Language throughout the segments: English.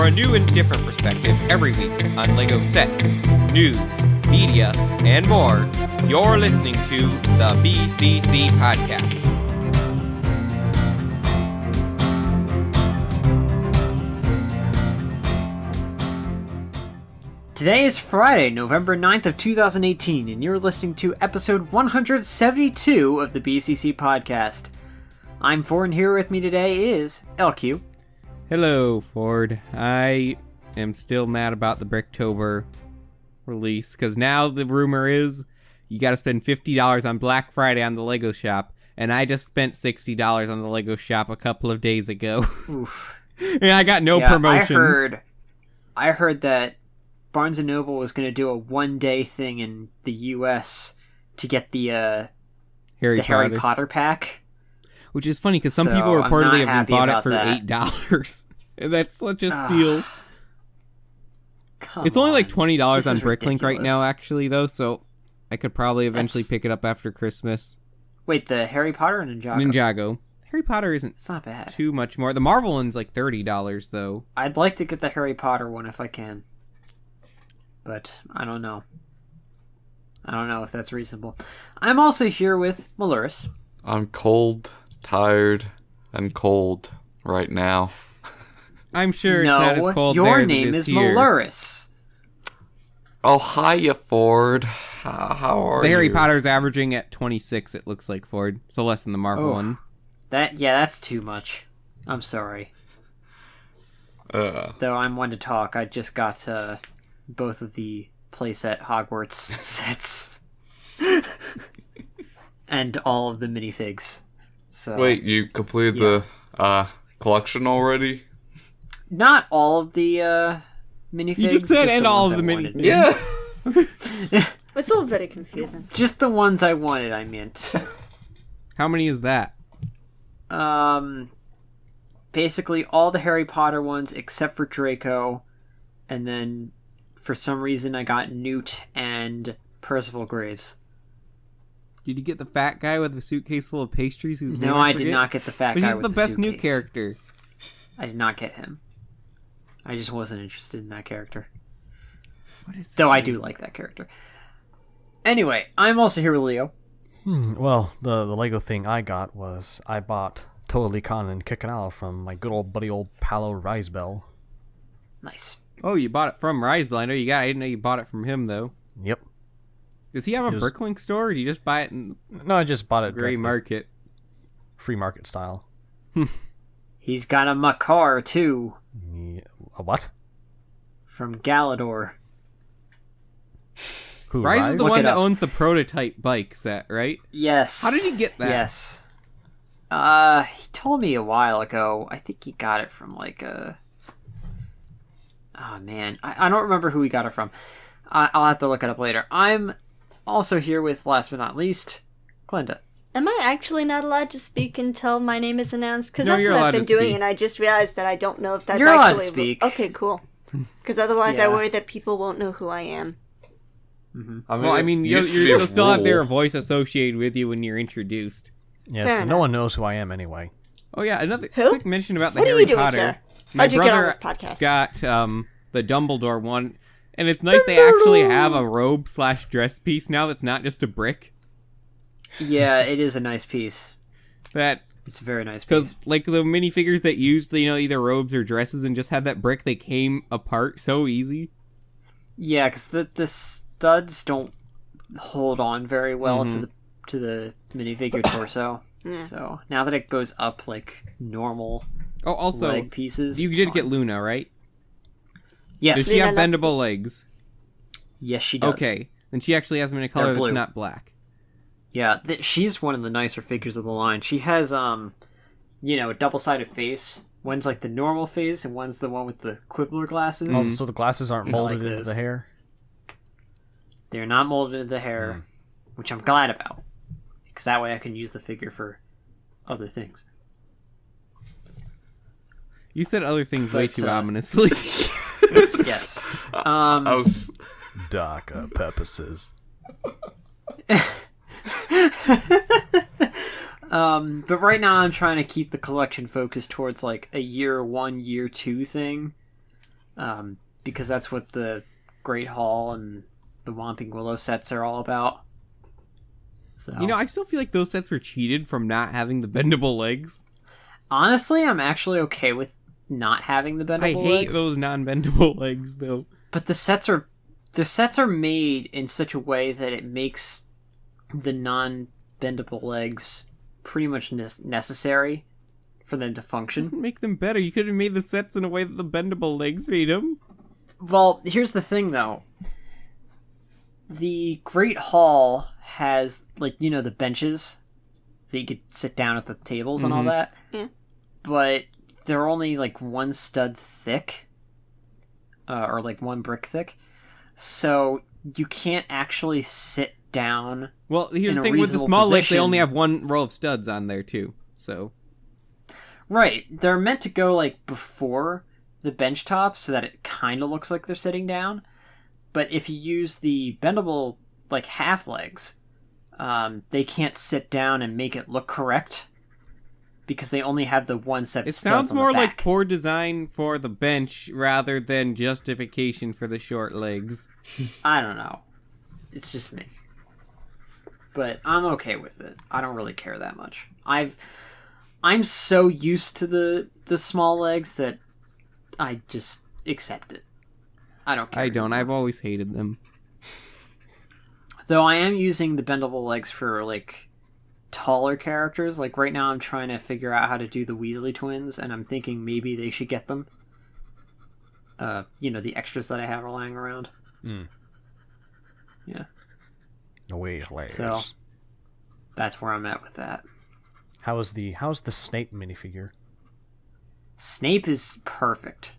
for a new and different perspective every week on LEGO sets, news, media, and more. You're listening to the BCC Podcast. Today is Friday, November 9th of 2018, and you're listening to episode 172 of the BCC Podcast. I'm Ford, and here with me today is LQ. Hello, Ford. I am still mad about the Bricktober release, because now the rumor is you gotta spend $50 on Black Friday on the LEGO shop, and I just spent $60 on the LEGO shop a couple of days ago. Oof. And I got no promotions. I heard that Barnes & Noble was going to do a one-day thing in the U.S. to get the Harry Potter pack. Which is funny, because some people reportedly have bought it for $8. And that's such a steal. It's only like $20 on Bricklink right now, actually, though, so I could probably eventually pick it up after Christmas. Wait, the Harry Potter or Ninjago? Ninjago. Harry Potter isn't it's not bad. Too much more. The Marvel one's like $30, though. I'd like to get the Harry Potter one if I can. But I don't know. I don't know if that's reasonable. I'm also here with Maluris. I'm cold, tired, and cold right now. I'm sure it's not as cold there as it is here. Your name is Maluris. Oh, hiya, Ford. How are you? The Harry Potter's averaging at 26, it looks like, Ford. So less than the Marvel one. That's too much. I'm sorry. Though I'm one to talk, I just got both of the playset Hogwarts sets. And all of the minifigs. So wait, you completed the collection already? Not all of the minifigs. You just said and all of the minifigs. Yeah. It's all very confusing. Just the ones I wanted, I meant. How many is that? Basically all the Harry Potter ones except for Draco, and then for some reason I got Newt and Percival Graves. Did you get the fat guy with a suitcase full of pastries? No, I did not get the fat guy with the suitcase. He's the best new character. I did not get him. I just wasn't interested in that character. Though I do like that character. Anyway, I'm also here with Leo. Well, the LEGO thing I got was I bought Totally Con and Kickin' Out from my good old buddy old Paolo Risebell. Nice. Oh, you bought it from Risebell. I didn't know you bought it from him, though. Yep. Does he have a Bricklink store, or did you just buy it in... No, I just bought it Gray Market. Free market style. He's got a Makar, too. Yeah, a what? From Galador. Who, Rise is the one that owns the prototype bike set, right? Yes. How did he get that? Yes. He told me a while ago. I think he got it from like a... Oh man, I don't remember who he got it from. I'll have to look it up later. I'm also here with, last but not least, Glenda. Am I actually not allowed to speak until my name is announced? Because No, that's you're what allowed I've been to doing, speak. and I just realized that I don't know if that's You're actually... allowed to speak. Okay, cool. Because otherwise Yeah. I worry that people won't know who I am. Mm-hmm. You'll still have their voice associated with you when you're introduced. Yeah, Fair so no enough. one knows who I am anyway. Oh yeah, another Who? quick mention about the What are Harry you doing Potter. here? My How'd you get on brother this podcast? got the Dumbledore one, and it's nice they actually have a robe/dress piece now that's not just a brick. Yeah, it is a nice piece. It's a very nice piece. Because, like, the minifigures that used, either robes or dresses and just had that brick, they came apart so easy. Yeah, because the studs don't hold on very well to the minifigure torso. Yeah. So now that it goes up like normal also, leg pieces, you did get Luna, right? Yes. Does she have bendable legs? Yes, she does. Okay, then she actually has them in a color They're blue. that's not black. Yeah, she's one of the nicer figures of the line. She has a double-sided face. One's like the normal face, and one's the one with the quibbler glasses. Oh, so the glasses aren't molded like into this. the hair? They're not molded into the hair, which I'm glad about, because that way I can use the figure for other things. You said other things way too ominously. Yes. Darker purposes. But right now I'm trying to keep the collection focused towards like a year 1, year 2 thing. because that's what the Great Hall and the Whomping Willow sets are all about. So, I still feel like those sets were cheated from not having the bendable legs. honestly, I'm actually okay with not having the bendable I hate legs. those non-bendable legs, though. But the sets are made in such a way that it makes the non-bendable legs pretty much necessary for them to It function. doesn't make them better. You could have made the sets in a way that the bendable legs made them. Well, here's the thing, though. The Great Hall has, the benches, so you could sit down at the tables and all that. Yeah. But they're only, one stud thick, or, one brick thick. So you can't actually sit down. Well, here's in the a thing with the reasonable small legs, they position. only have one row of studs on there, too. So, Right. They're meant to go, before the bench top so that it kind of looks like they're sitting down. But if you use the bendable, half legs, they can't sit down and make it look correct because they only have the one set of it studs sounds on the more like back. poor design for the bench rather than justification for the short legs. I don't know. It's just me. But I'm okay with it. I don't really care that much. I'm so used to the small legs that I just accept it. I don't care. I don't. I've always hated them. Though I am using the bendable legs for, taller characters. Right now I'm trying to figure out how to do the Weasley twins, and I'm thinking maybe they should get them. The extras that I have are lying around. Mm. Yeah. The Weasleys. So, that's where I'm at with that. How's the Snape minifigure? Snape is perfect.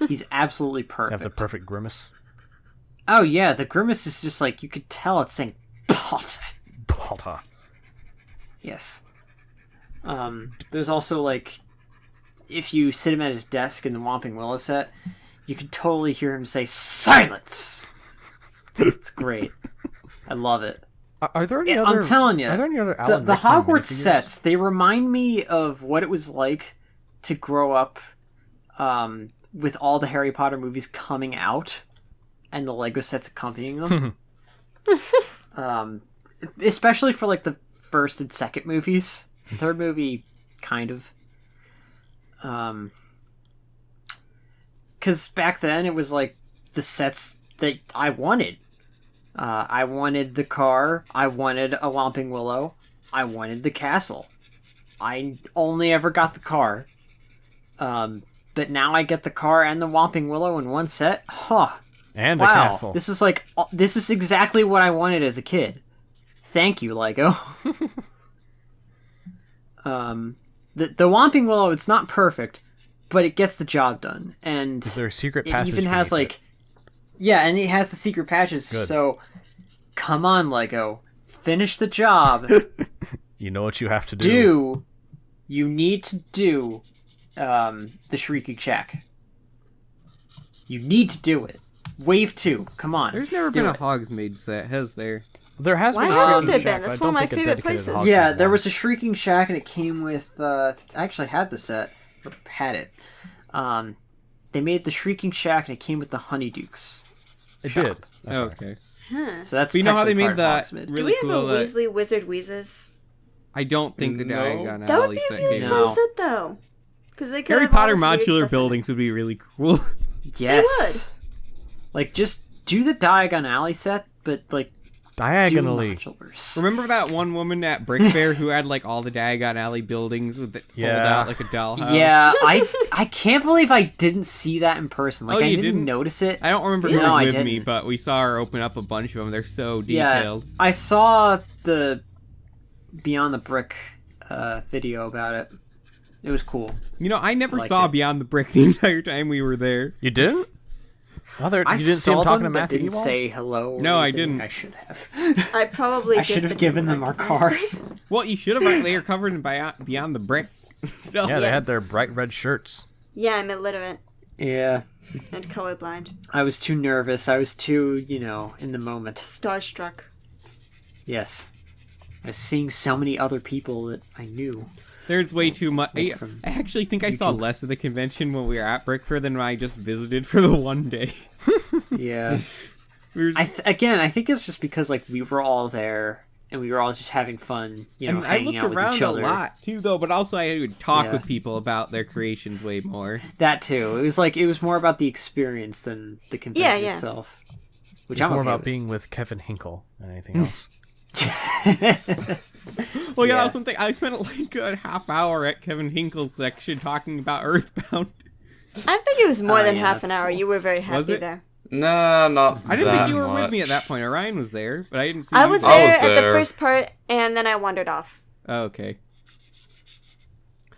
He's absolutely Does he perfect. have the perfect grimace? Oh yeah, the grimace is just you could tell it's saying Potter. Potter. Yes. There's also if you sit him at his desk in the Whomping Willow set, you can totally hear him say silence. It's great. I love it. Are there any Yeah, other? I'm telling you, Are there any other the Alan Rickman Hogwarts minifigures? sets, they remind me of what it was like to grow up with all the Harry Potter movies coming out and the Lego sets accompanying them. Especially for the first and second movies. The third movie, kind of. Because back then it was the sets that I wanted. I wanted the car. I wanted a Whomping Willow. I wanted the castle. I only ever got the car. But now I get the car and the Whomping Willow in one set. Huh. And Wow. a castle. This is this is exactly what I wanted as a kid. Thank you, Lego. The Whomping Willow, it's not perfect, but it gets the job done. And Is there a secret it passage? even has beneath it? yeah, and it has the secret patches. Good. So come on, Lego. Finish the job. You know what you have to do. You need to do the Shrieking Shack. You need to do it. Wave 2. Come on. There's never do been a it. Hogsmeade set, has there? There has Why been a haven't Shrieking there Shack, been? That's but I one of my don't think a favorite dedicated places. Yeah, Hogsmeade there one. was a Shrieking Shack, and it came with. I actually had the set, or had it. They made the Shrieking Shack, and it came with the Honeydukes. It shop. did. That's right. Okay. Huh. So that's But you know how they technically made part the of Hogsmeade. Do really we have cool... a Weasley Wizard Wheezes? I don't think the No. Diagon That would Alley be a set really came No. fun set, though. Because they could Harry have all Potter this weird stuff modular in it. buildings would be really cool. Yes. Just do the Diagon Alley set, but Diagonally. do modulars. Remember that one woman at Brick Fair who had all the Diagon Alley buildings with it folded Yeah. out like a dollhouse? Yeah, I can't believe I didn't see that in person. Oh, I you didn't didn't? notice it. I don't remember who No, I was with me, didn't. but we saw her open up a bunch of them. They're so Yeah, detailed. I saw the Beyond the Brick video about it. It was cool. I never liked saw it. Beyond the Brick the entire time we were there. You didn't? Oh, you I didn't see saw him talking them, to but Matthew didn't Ewald? say hello. Or No, I anything. didn't. I should have. I probably I should have given them our car. Well, you should have. They are covered in Beyond the Brick. So, Yeah, they had their bright red shirts. Yeah, I'm illiterate Yeah, and colorblind. I was too nervous. I was too, in the moment. Starstruck. Yes. I was seeing so many other people that I knew. There's way too much. I From actually think I saw less of the convention when we were at Brickford than when I just visited for the one day. Yeah. We were I think it's just because like we were all there and we were all just having fun, you know, and I hanging looked out with around each a other. lot too, though. But also, I would talk Yeah. with people about their creations way more. That too. It was more about the experience than the convention Yeah. itself. Which It's I'm more okay about with. being with Kevin Hinkle than anything else. Well, yeah, Yeah. that was something. I spent like a half hour at Kevin Hinkle's section talking about Earthbound. I think it was more than yeah, half an that's hour. cool. You were very happy it? there. Nah, not I didn't that think you were with much. me at that point. Orion was there, but I didn't see I you was there. there was at the there. first part, and then I wandered off Oh, okay.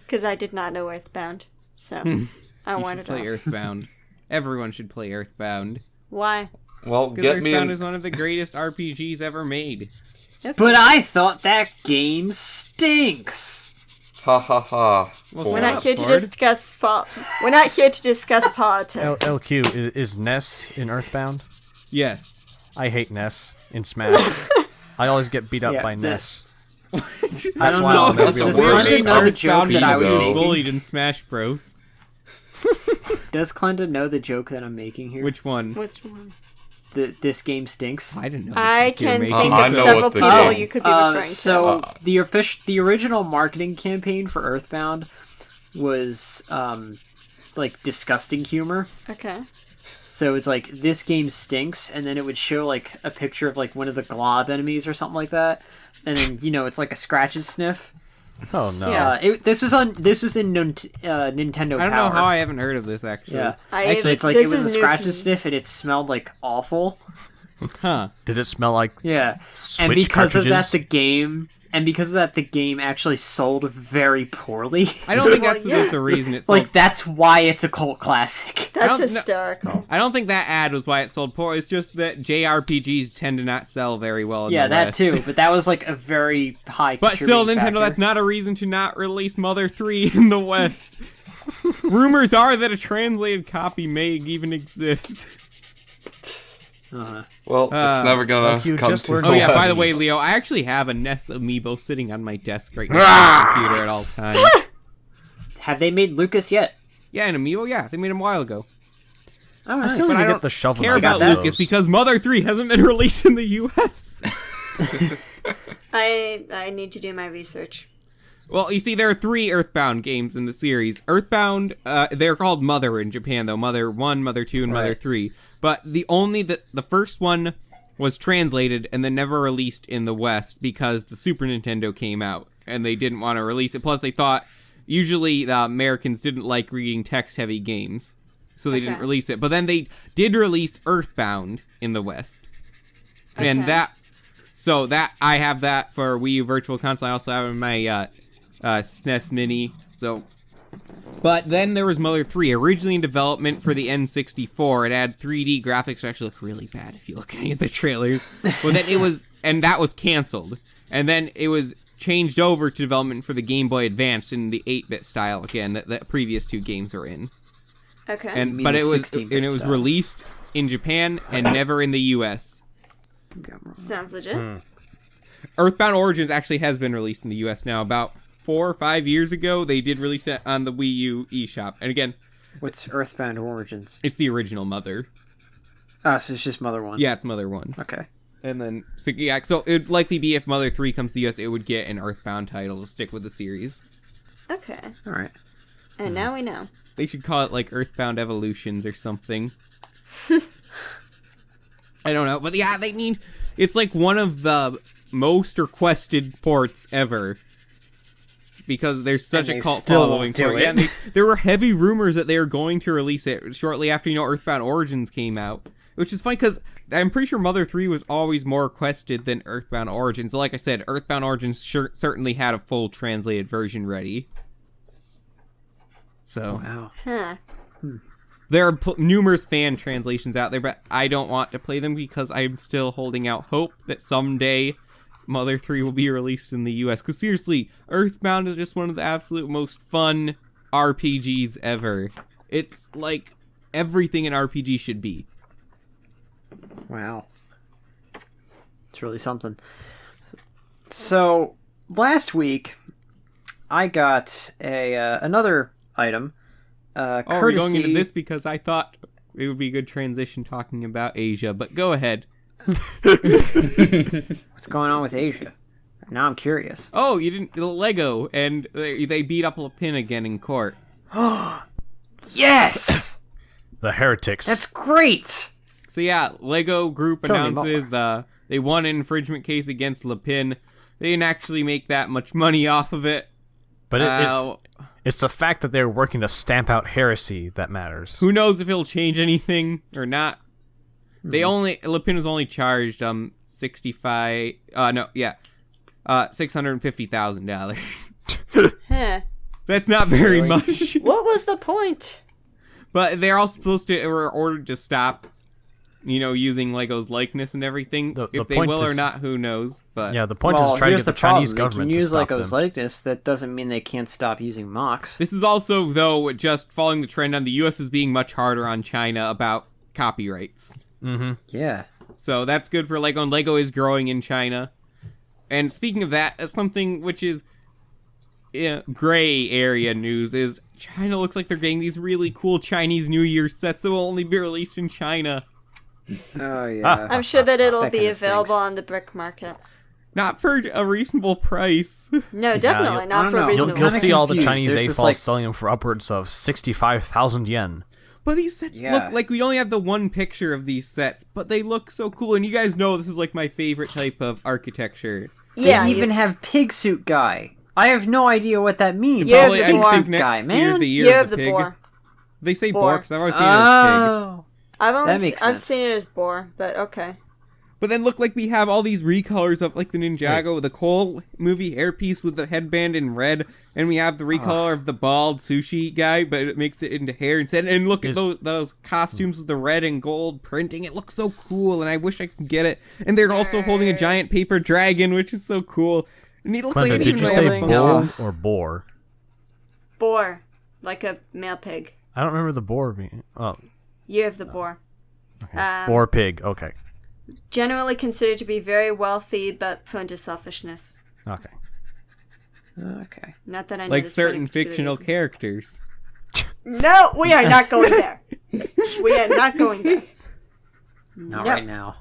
because I did not know Earthbound. So I You should wandered play off. Earthbound. Everyone should play Earthbound. Why? Well, Because get me Earthbound in. is one of the greatest RPGs ever made. But I thought that game stinks. Ha ha ha. Well, Four. We're Shut not up, here to Ford. discuss We're not here to discuss politics. LQ, is Ness in Earthbound? Yes. I hate Ness in Smash. I always get beat up Yeah, by the- Ness. I That's don't why know. I'll never That's be the able to worst play Does Clinton know the Earthbound joke that I was though. making? bullied in Smash Bros. Does Clinton know the joke that I'm making here? Which one? Which one? This game stinks. I didn't know. I what you were can making. think I of know several what the people game- you could be referring So to. the original marketing campaign for Earthbound was like disgusting humor. Okay. So it's like this game stinks, and then it would show like a picture of like one of the glob enemies or something like that, and then it's like a scratch and sniff. Oh no. Yeah, this was in Nintendo I don't Power. know how I haven't heard of this actually. Yeah, Actually, it's like this it was a is new scratch to and me. sniff, and it smelled like awful. Huh. Did it smell like Yeah, Switch and because of cartridges? that, the game actually sold very poorly. I don't think that's Well, yeah. the reason it sold. Like that's why it's a cult classic. That's don't know- hysterical. I don't think that ad was why it sold poor. It's just that JRPGs tend to not sell very well in Yeah, the that West. too. But that was like a very high. But still, contributing Nintendo, factor. that's not a reason to not release Mother 3 in the West. Rumors are that a translated copy may even exist. Uh-huh. Well, it's never gonna Like you come just to learned Oh yeah, Yes. by the way, Leo, I actually have a NES amiibo sitting on my desk right next to my computer at all times. Have they made Lucas yet? Yeah, an amiibo, yeah. They made him a while ago. Oh, I nice. still But need I to don't get the shovel care knight about got that. Lucas because Mother 3 hasn't been released in the US. I need to do my research. Well, you see, there are 3 Earthbound games in the series. Earthbound, they're called Mother in Japan, though. Mother 1, Mother 2, and Mother Right. 3. But the first one was translated and then never released in the West because the Super Nintendo came out and they didn't want to release it. Plus, they thought usually the Americans didn't like reading text-heavy games, so they didn't Okay. release it. But then they did release Earthbound in the West. And Okay. so I have that for Wii U Virtual Console. I also have it in my SNES Mini. So, but then there was Mother 3, originally in development for the N64. It had 3D graphics, which actually look really bad if you look at the trailers. But then and that was canceled. And then it was changed over to development for the Game Boy Advance in the 8-bit style again that the previous 2 games were in. Okay. And mean but the it was 16-bit style. released in Japan and never in the US. Sounds legit. Earthbound Origins actually has been released in the US now. About 4 or 5 years ago, they did release it on the Wii U eShop. And again, What's Earthbound Origins? it's the original Mother. Oh, so it's just Mother 1. Yeah, it's Mother 1. Okay. And then, so it would likely be if Mother 3 comes to the US, it would get an Earthbound title to stick with the series. Okay. All right. And now we know. They should call it like Earthbound Evolutions or something. I don't know, but yeah, it's like one of the most requested ports ever. Because there's such And a they cult still following won't do for it. Yeah, it. and there were heavy rumors that they were going to release it shortly after, Earthbound Origins came out. Which is funny because I'm pretty sure Mother 3 was always more requested than Earthbound Origins. Like I said, Earthbound Origins certainly had a full translated version ready. So, Wow. Huh. there are numerous fan translations out there, but I don't want to play them because I'm still holding out hope that someday Mother 3 will be released in the US. Because seriously, Earthbound is just one of the absolute most fun RPGs ever. It's like everything an RPG should be. Wow. It's really something. So, last week, I got another item. Oh, Courtesy... we're going into this because I thought it would be a good transition talking about Asia, but go ahead. What's going on with Asia? Now I'm curious. Oh, you didn't... Lego, and they beat up LEPIN again in court. Yes! The heretics. That's great! So yeah, Lego Group Tell me announces they won an infringement case against LEPIN. They didn't actually make that much money off of it. But it's the fact that they're working to stamp out heresy that matters. Who knows if it'll change anything or not. LEPIN was only charged $650,000. Huh. That's not very much. What was the point? But they're all supposed to were ordered to stop, using Lego's likeness and everything. The if they point will or is- not, who knows? But Yeah, the point is to try to here's get the the Chinese problem. government They can to use stop Lego's them. likeness. That doesn't mean they can't stop using mocks. this is also, though, just following the trend on the U.S. is being much harder on China about copyrights. Mm-hmm. Yeah. So that's good for Lego, and Lego is growing in China. And speaking of that, something which is gray area news is China looks like they're getting these really cool Chinese New Year sets that will only be released in China. Oh, yeah. I'm sure that it'll That be kinda available stinks. on the brick market. Not for a reasonable price. No, definitely you'll- not I for don't know. reasonable. You'll kinda see all the confused. Chinese There's this, AFOLs like- selling them for upwards of 65,000 yen. But these sets Yeah. look like we only have the one picture of these sets, but they look so cool. And you guys know this is like my favorite type of architecture. Yeah, They even have pig suit guy. I have no idea what that means. Yeah, Probably, the I boar. think guy, next year's man. the year Year of of the pig. boar. They say Boar. boar because I've always seen it as pig. Oh. I've makes I've sense. seen it as boar, but okay. But then look like we have all these recolors of like the Ninjago, the Cole movie hairpiece with the headband in red, and we have the recolor of the bald sushi guy, but it makes it into hair instead. And look at those costumes with the red and gold printing. It looks so cool, and I wish I could get it. And they're also holding a giant paper dragon, which is so cool. And he looks Glenda, like it did even you might say have a bull function. or boar? Boar, like a male pig. I don't remember the boar being... Oh, Year of the boar. boar pig. Okay. Generally considered to be very wealthy, but prone to selfishness. Okay. Okay. Not that I know Like this for any certain particular fictional reason. characters. No, we are not going there. We are not going there. Not Yep. right now.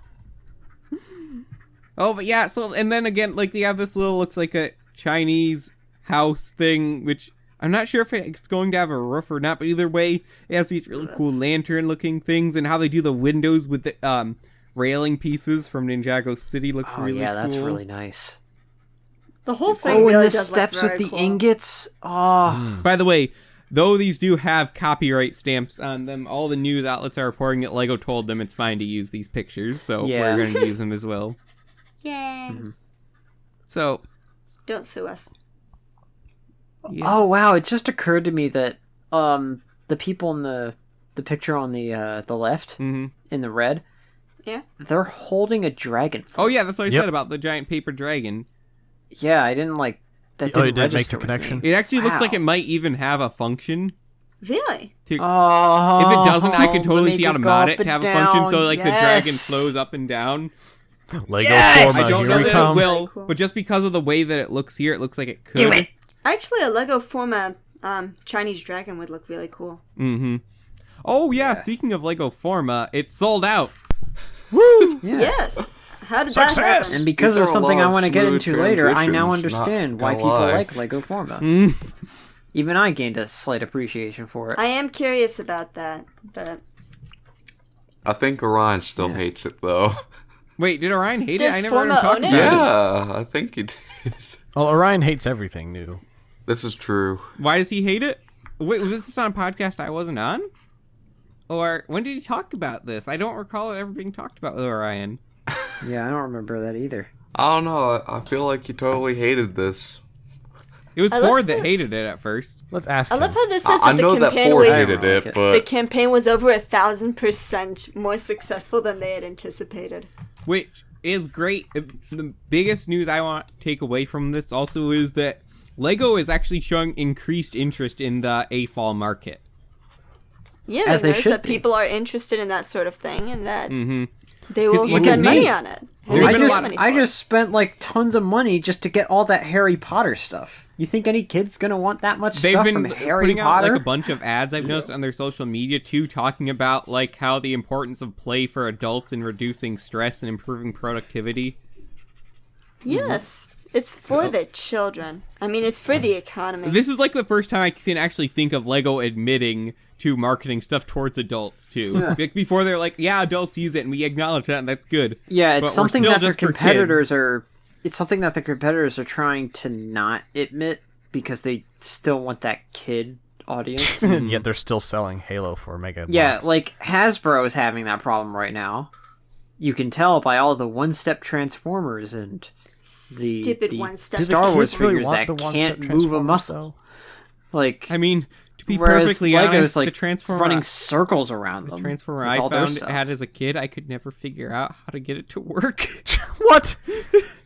Oh, but yeah, so, and then again, like, they have this little, looks like a Chinese house thing, which I'm not sure if it's going to have a roof or not, but either way, it has these really cool lantern-looking things, and how they do the windows with the, railing pieces from Ninjago City looks Oh, really cool. yeah, that's really nice. The whole thing Oh, really and the does steps look with very the cool. ingots. Oh. By the way, though these do have copyright stamps on them, all the news outlets are reporting that LEGO told them it's fine to use these pictures, so Yeah. we're going to use them as well. Yay. So, Don't sue us. yeah. Oh, wow. It just occurred to me that the people in the picture on the left, hmm in the red, Yeah. they're holding a dragon. Oh, yeah, that's what I Yep. said about the giant paper dragon. Yeah, I didn't like... That Oh, didn't you didn't make register the with connection? me. It actually looks like Wow. it might even have a function. Really? Oh, If it doesn't, I could totally make see how to go mod up it to and have a function so down. like the dragon Yes. flows up and down. Lego Yes! Forma, I don't here know we that come. it will, Very cool. but just because of the way that it looks here, it looks like it could. Do it! Actually, a Lego Forma Chinese dragon would look really cool. Mm-hmm. Oh yeah, speaking of Lego Forma, it's sold out. Yeah. Yes. How did Success! that happen? And because These of are a something lot I of want to get smooth into later, I now transitions, understand not why gonna people lie. like Lego Forma. Mm. Even I gained a slight appreciation for it. I am curious about that, but I think Orion still hates it though. Wait, did Orion hate it? Does I never heard him Forma talk own about it? it. Yeah, I think he did. Well, Orion hates everything new. This is true. Why does he hate it? Wait, was this on a podcast I wasn't on? Or when did he talk about this? I don't recall it ever being talked about with Orion. Yeah, I don't remember that either. I don't know. I feel like he totally hated this. It was I love Ford that that- hated it at first. Let's ask I him. love how this says I that the know that campaign Ford was hated like it, it. but the campaign was over 1,000% more successful than they had anticipated. Which is great. The biggest news I want to take away from this also is that Lego is actually showing increased interest in the AFOL market. Yeah, As they they noticed should that be. people are interested in that sort of thing, and that Mm-hmm. They will Look spend at money me. on it. There's I been a just, lot of- I just spent like tons of money just to get all that Harry Potter stuff. You think any kid's gonna want that much They've stuff been from Harry putting out Potter? like a bunch of ads I've noticed on their social media too, talking about like how the importance of play for adults in reducing stress and improving productivity. Yes. It's for the children. I mean, it's for the economy. This is like the first time I can actually think of Lego admitting to marketing stuff towards adults too. Yeah. Like before they're like, yeah, adults use it and we acknowledge that and that's good. Yeah, But it's we're something still that their just for competitors kids. are. It's something that the competitors are trying to not admit because they still want that kid audience. And yet they're still selling Halo for mega. Yeah, bucks. like Hasbro is having that problem right now. You can tell by all the one-step Transformers and the Stupid the one-step Do the Star Wars kids really figures want that the one-step can't move a Transformers, muscle. though? Like, I mean, to be whereas perfectly Lego's honest, like the Transformer running circles around the them. Transformer with I all their found stuff. had as a kid, I could never figure out how to get it to work. What?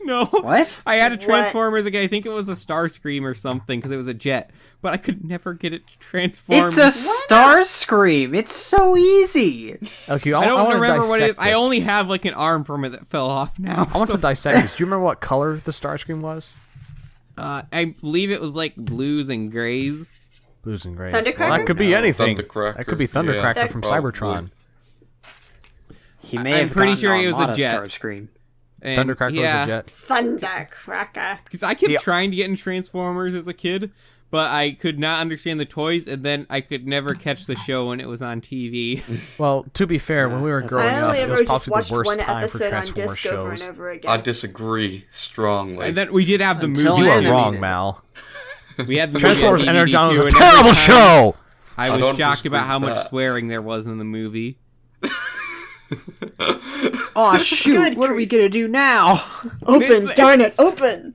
No. What? I had a What? Transformer as a kid. I think it was a Starscream or something because it was a jet, but I could never get it to transform. It's a Starscream. It's so easy. Okay, I don't wanna remember what it is. dissect I this. only have like an arm from it that fell off now. I want so- to dissect this. Do you remember what color the Starscream was? I believe it was like blues and grays. Blues and grays. Thundercracker? Well, that could be No, anything. Thundercracker. That could be Thundercracker Yeah, from probably. Cybertron. He may I'm have pretty gotten sure he was a Armada jet. Starscream. And, Thundercracker yeah, was a jet. Thundercracker. because I kept Yeah. trying to get in Transformers as a kid, but I could not understand the toys, and then I could never catch the show when it was on TV. Well, to be fair, when we were that's- growing I up, only it ever was just possibly watched the worst one time for episode on Transformers disc over and shows. over I again. disagree strongly. And then we did have the Until movie. You are animated. wrong, Mal. We had the Transformers movie on Energon DVD was too, a and every terrible time show! I I was don't shocked disagree about how with much that. swearing there was in the movie. Oh shoot! Good What are we gonna do now? Open, It's- darn it, it's- open!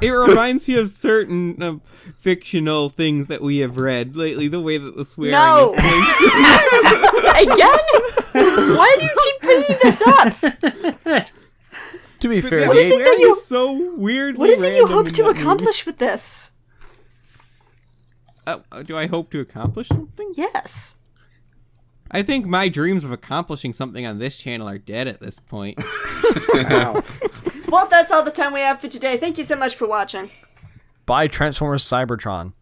It reminds me of certain fictional things that we have read lately. The way that the swearing No. is placed. Again? Why do you keep bringing this up? To be fair, The What is it that swearing you- is so weirdly What is it you random hope in to that movie. accomplish with this? Do I hope to accomplish something? Yes. I think my dreams of accomplishing something on this channel are dead at this point. Wow. Well, that's all the time we have for today. Thank you so much for watching. buy Transformers Cybertron.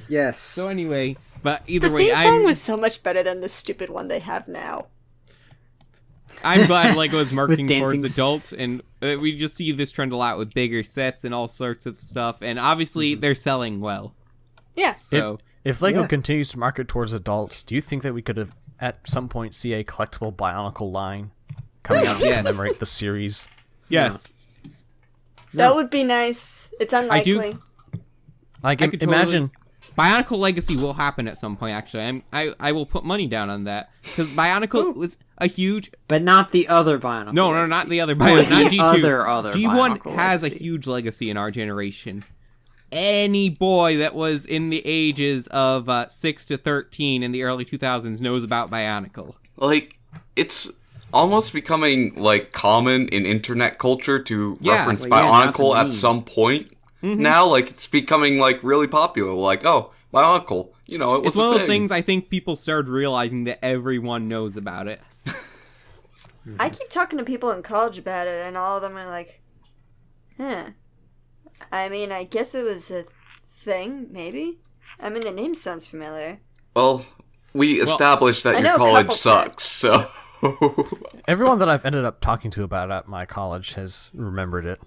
Yes. So anyway, but either The way, theme song I'm was so much better than the stupid one they have now. I'm glad Lego is marketing towards dancing adults, and we just see this trend a lot with bigger sets and all sorts of stuff. And obviously, they're selling well. Yeah. So If Lego Yeah. continues to market towards adults, do you think that we could have at some point see a collectible Bionicle line coming out to Yes. commemorate the series? yes, That would be nice. It's I unlikely. do. Like, I could imagine. Bionicle Legacy will happen at some point. Actually, I will put money down on that because Bionicle was a huge. But not the other Bionicle. No, Legacy. not the other Bionicle, not The G2. other G1 Bionicle has a Legacy. huge legacy in our generation. Any boy that was in the ages of 6 to 13 in the early 2000s knows about Bionicle. Like, it's almost becoming, like, common in internet culture to Yeah. reference Well, yeah, not Bionicle to at me. some point. Mm-hmm. Now, like, it's becoming, like, really popular. Like, oh, Bionicle. You know, it was It's one a of those thing. things I think people started realizing that everyone knows about it. I keep talking to people in college about it, and all of them are like, huh. I mean, I guess it was a thing, maybe? I mean, the name sounds familiar. Well, we established I that know your a college couple sucks, so... Everyone that I've ended up talking to about it at my college has remembered it.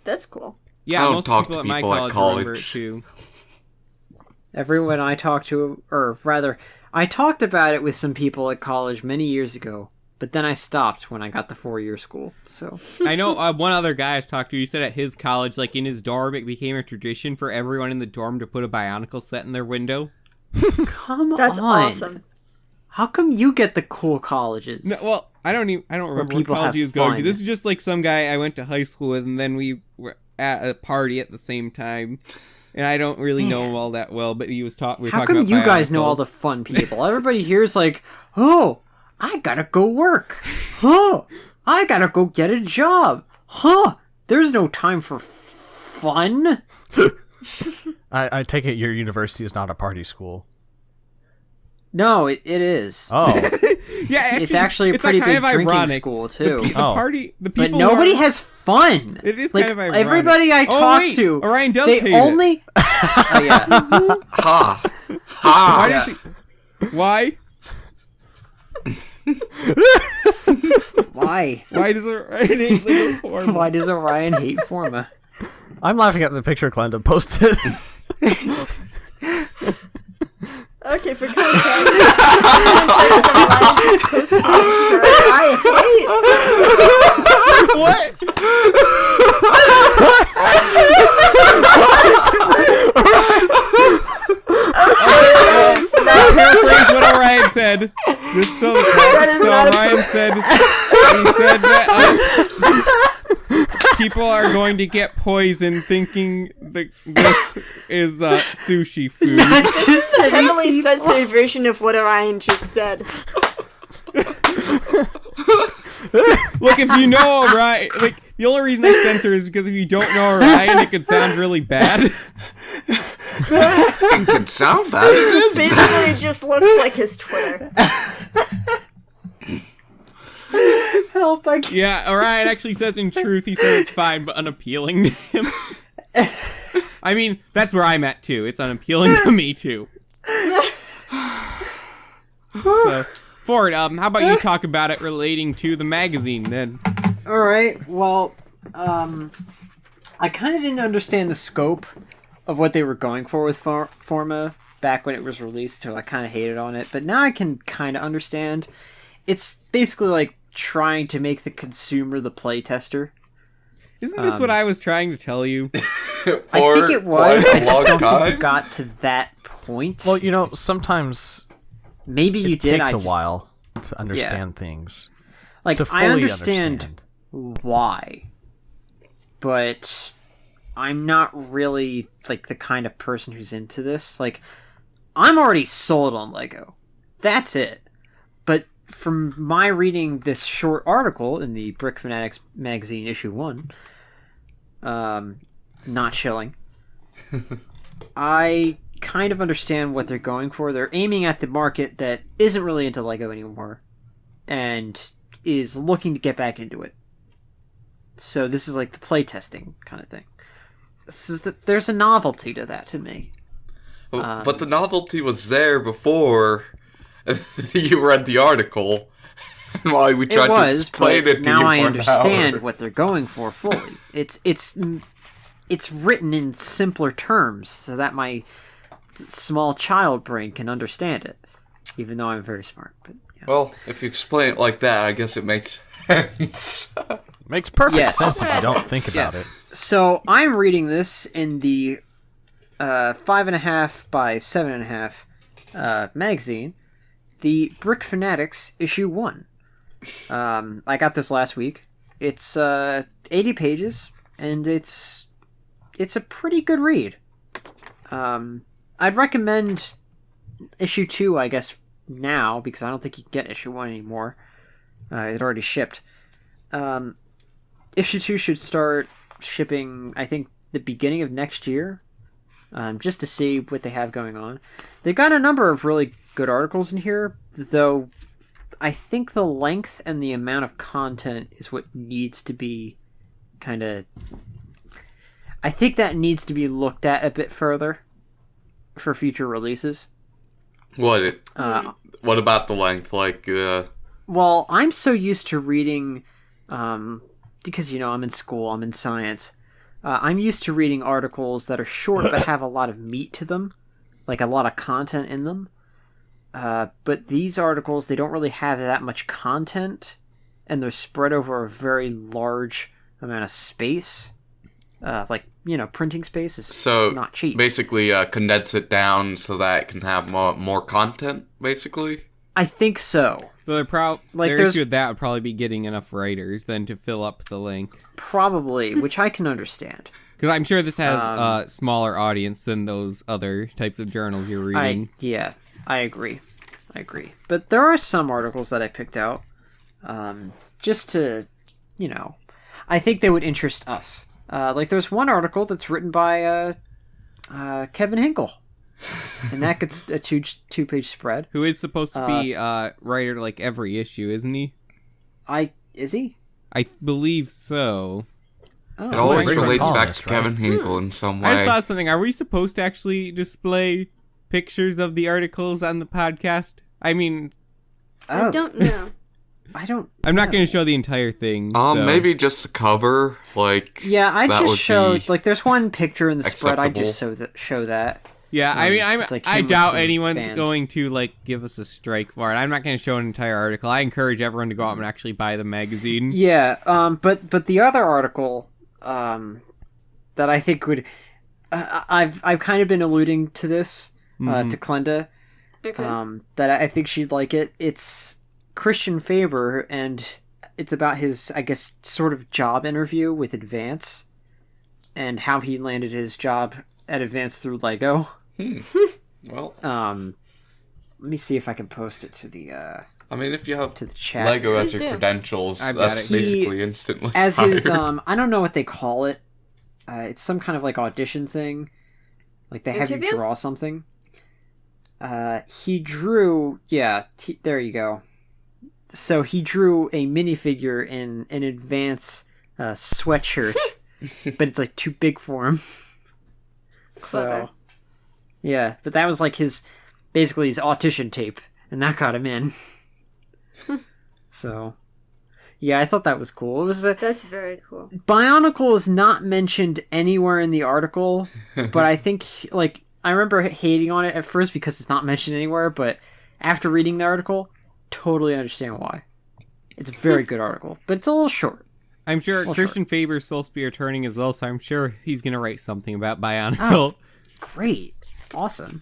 That's cool. Yeah, I don't most talk people to at my people at college remember it college. too. Everyone I talked to, or rather, I talked about it with some people at college many years ago, but then I stopped when I got to 4-year school. So I know one other guy I've talked to, he said at his college, like in his dorm, it became a tradition for everyone in the dorm to put a Bionicle set in their window. come That's on. awesome. How come you get the cool colleges? No, well, I don't remember what people college have he was going to. fun. This is just like some guy I went to high school with, and then we were at a party at the same time. And I don't really know him all that well, but he was we were How talking come about you guys know Bionicle. all the fun people? Everybody here's like, oh, I gotta go work. Huh? I gotta go get a job. Huh? There's no time for fun. I take it your university is not a party school. No, it is. Oh. Yeah, It's actually a pretty kind big of drinking ironic. school too. The But people nobody who are- has fun. It is like, kind of ironic. Everybody I talk wait, to, Orion does they hate only. Oh yeah. Ha! Why Ha! does he? Why? Why? Why does Orion hate legal form? Why does Orion hate Forma? I'm laughing at the picture Glenda posted. Okay, for context, I hate. What? Paraphrase what Orion said. Just so Orion said, he said that people are going to get poisoned thinking that this is sushi food. This is the heavily sensitive version of what Orion just said. Look, if you know Orion, like, the only reason I censor is because if you don't know Orion, it could sound really bad. It can sound bad. It is Basically, bad. it just looks like his Twitter. Help! I can't. Yeah, Orion actually says in truth he said it's fine, but unappealing to him. I mean, that's where I'm at too. It's unappealing to me too. So, Ford, how about you talk about it relating to the magazine then? All right. Well, I kind of didn't understand the scope of what they were going for with Forma back when it was released, so I kind of hated on it. But now I can kind of understand. It's basically like trying to make the consumer the playtester. Isn't this what I was trying to tell you? I think it was. I just don't think time. it got to that point. Well, you know, sometimes Maybe you it did. takes I a just, while to understand things. Like, To fully I understand why, but I'm not really like the kind of person who's into this. Like, I'm already sold on Lego. That's it. But from my reading this short article in the Brick Fanatics magazine issue 1, not chilling, I kind of understand what they're going for. They're aiming at the market that isn't really into Lego anymore and is looking to get back into it. So this is like the playtesting kind of thing. There's a novelty to that to me. But the novelty was there before you read the article. And why we tried to explain it to now you I for understand an hour. what they're going for fully. It's written in simpler terms so that my small child brain can understand it, even though I'm very smart. But yeah. Well, if you explain it like that, I guess it makes sense. Makes perfect Yes. sense if you don't think about it. So I'm reading this in the 5.5 by 7.5 magazine, the Brick Fanatics issue 1. I got this last week. It's 80 pages, and it's a pretty good read. I'd recommend issue 2, I guess, now, because I don't think you can get issue 1 anymore. It already shipped. Issue 2 should start shipping, I think, the beginning of next year, just to see what they have going on. They've got a number of really good articles in here, though I think the length and the amount of content is what needs to be kind of... I think that needs to be looked at a bit further for future releases. What about the length? Like, Well, I'm so used to reading, because, you know, I'm in school, I'm in science. I'm used to reading articles that are short but have a lot of meat to them, like a lot of content in them. But these articles, they don't really have that much content, and they're spread over a very large amount of space. Like, you know, printing space is so not cheap. basically condense it down so that it can have more content, basically? I think so. So their issue with that would probably be getting enough writers then to fill up the link. Probably, which I can understand. Because I'm sure this has a smaller audience than those other types of journals you're reading. I agree. But there are some articles that I picked out, just to, you know, I think they would interest us. Like there's one article that's written by Kevin Hinkle. And that gets a two-page spread. Who is supposed to be writer like every issue, isn't he? Is he? I believe so. It always Rick relates back Wallace, to Kevin Hinkle in some way. I just thought of something. Are we supposed to actually display pictures of the articles on the podcast? I mean... Oh. I don't know. I'm not going to show the entire thing. So. Maybe just the cover, like... Yeah, I that just would showed... be Like, there's one picture in the spread. I acceptable. just show that. Yeah, I mean, it's like I him with doubt some anyone's fans. going to, like, give us a strike for it. I'm not going to show an entire article. I encourage everyone to go out and actually buy the magazine. Yeah, but the other article that I think would... I've kind of been alluding to this, to Klenda, Okay. that I think she'd like it. It's Christian Faber, and it's about his, I guess, sort of job interview with Advance, and how he landed his job at Advance through Lego. Well, Let me see if I can post it to the I mean, if you have to the chat. Lego as Please your do. credentials, I've got that's it. basically instantly As his hired. I don't know what they call it. It's some kind of like audition thing. Like they have you Interview? draw something. He drew there you go. So he drew a minifigure in an Advance sweatshirt, but it's like too big for him. Clever. So yeah, but that was like basically his audition tape, and that got him in. So yeah, I thought that was cool. It was That's very cool. Bionicle is not mentioned anywhere in the article, but I think, like, I remember hating on it at first because it's not mentioned anywhere, but after reading the article, totally understand why. It's a very good article, but it's a little short. I'm sure Well, Christian Faber's supposed to be returning as well, so I'm sure he's going to write something about Bionicle. Oh. Great. Awesome.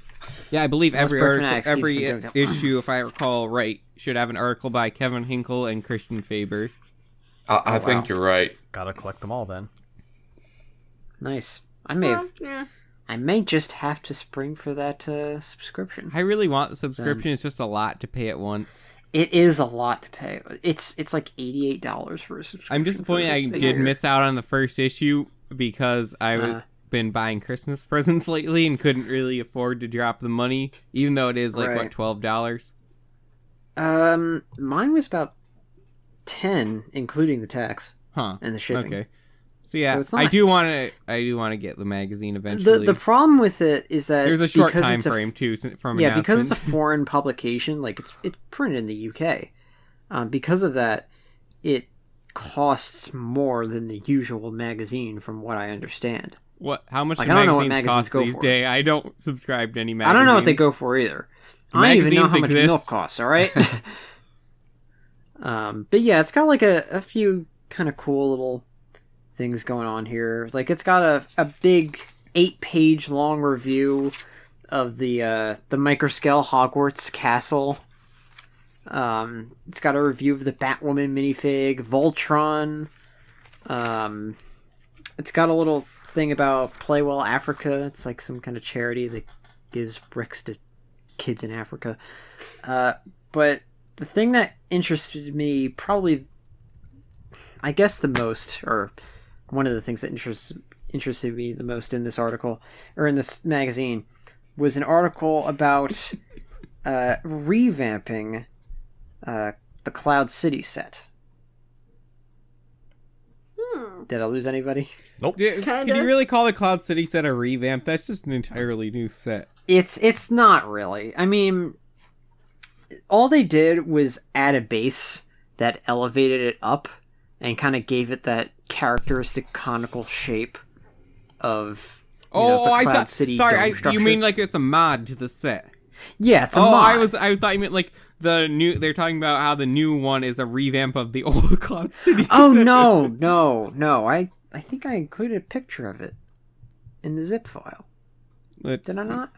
Yeah, I believe Unless every Brick article, Fanatics every keeps doing that. issue, if I recall right, should have an article by Kevin Hinkle and Christian Faber. I think you're right. Gotta collect them all then. Nice. Yeah. I may just have to spring for that subscription. I really want the subscription. It's just a lot to pay at once. It is a lot to pay. It's like $88 for a subscription. I'm disappointed I for the did year. miss out on the first issue because I've been buying Christmas presents lately and couldn't really afford to drop the money, even though it is like, Right. what, $12? Mine was about 10, including the tax Huh. and the shipping. Okay. So yeah, So it's I not- do want to get the magazine eventually. The problem with it is that There's a short because time it's a- frame too from Yeah, because it's a announcement. foreign publication, like it's printed in the UK. Because of that, it costs more than the usual magazine, from what I understand. What? How much Like, do I don't know what magazines magazines cost go these for. days? I don't subscribe to any I magazines. don't know what they go for either. I don't even know Magazines how much exist. milk costs. All right. But yeah, it's got like a few kind of cool little things going on here. Like it's got a big 8-page long review of the microscale Hogwarts castle. It's got a review of the Batwoman minifig, Voltron. It's got a little thing about Playwell Africa. It's like some kind of charity that gives bricks to kids in Africa. But the thing that interested me probably, I guess the most, or one of the things that interested me the most in this article, or in this magazine, was an article about revamping the Cloud City set. Did I lose anybody? Yeah, can you really call the Cloud City set a revamp? That's just an entirely new set. It's not really. I mean, all they did was add a base that elevated it up and kind of gave it that characteristic conical shape of the I Cloud thought. City Sorry, dome you structure. mean like it's a mod to the set? Yeah, it's a mod. I thought you meant like the new. They're talking about how the new one is a revamp of the old Cloud City. Oh set. no! I think I included a picture of it in the zip file. Let's Did I see. not?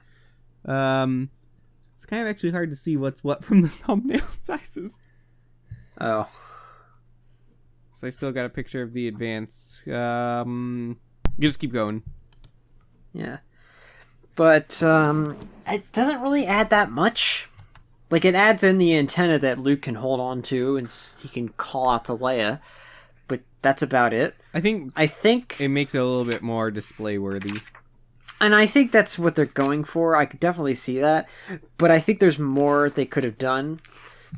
It's kind of actually hard to see what's what from the thumbnail sizes. Oh, So I've still got a picture of the advance. You just keep going. yeah. But it doesn't really add that much. Like, it adds in the antenna that Luke can hold on to, and he can call out to Leia. But that's about it. I think I think it makes it a little bit more display worthy. And I think that's what they're going for. I could definitely see that. But I think there's more they could have done.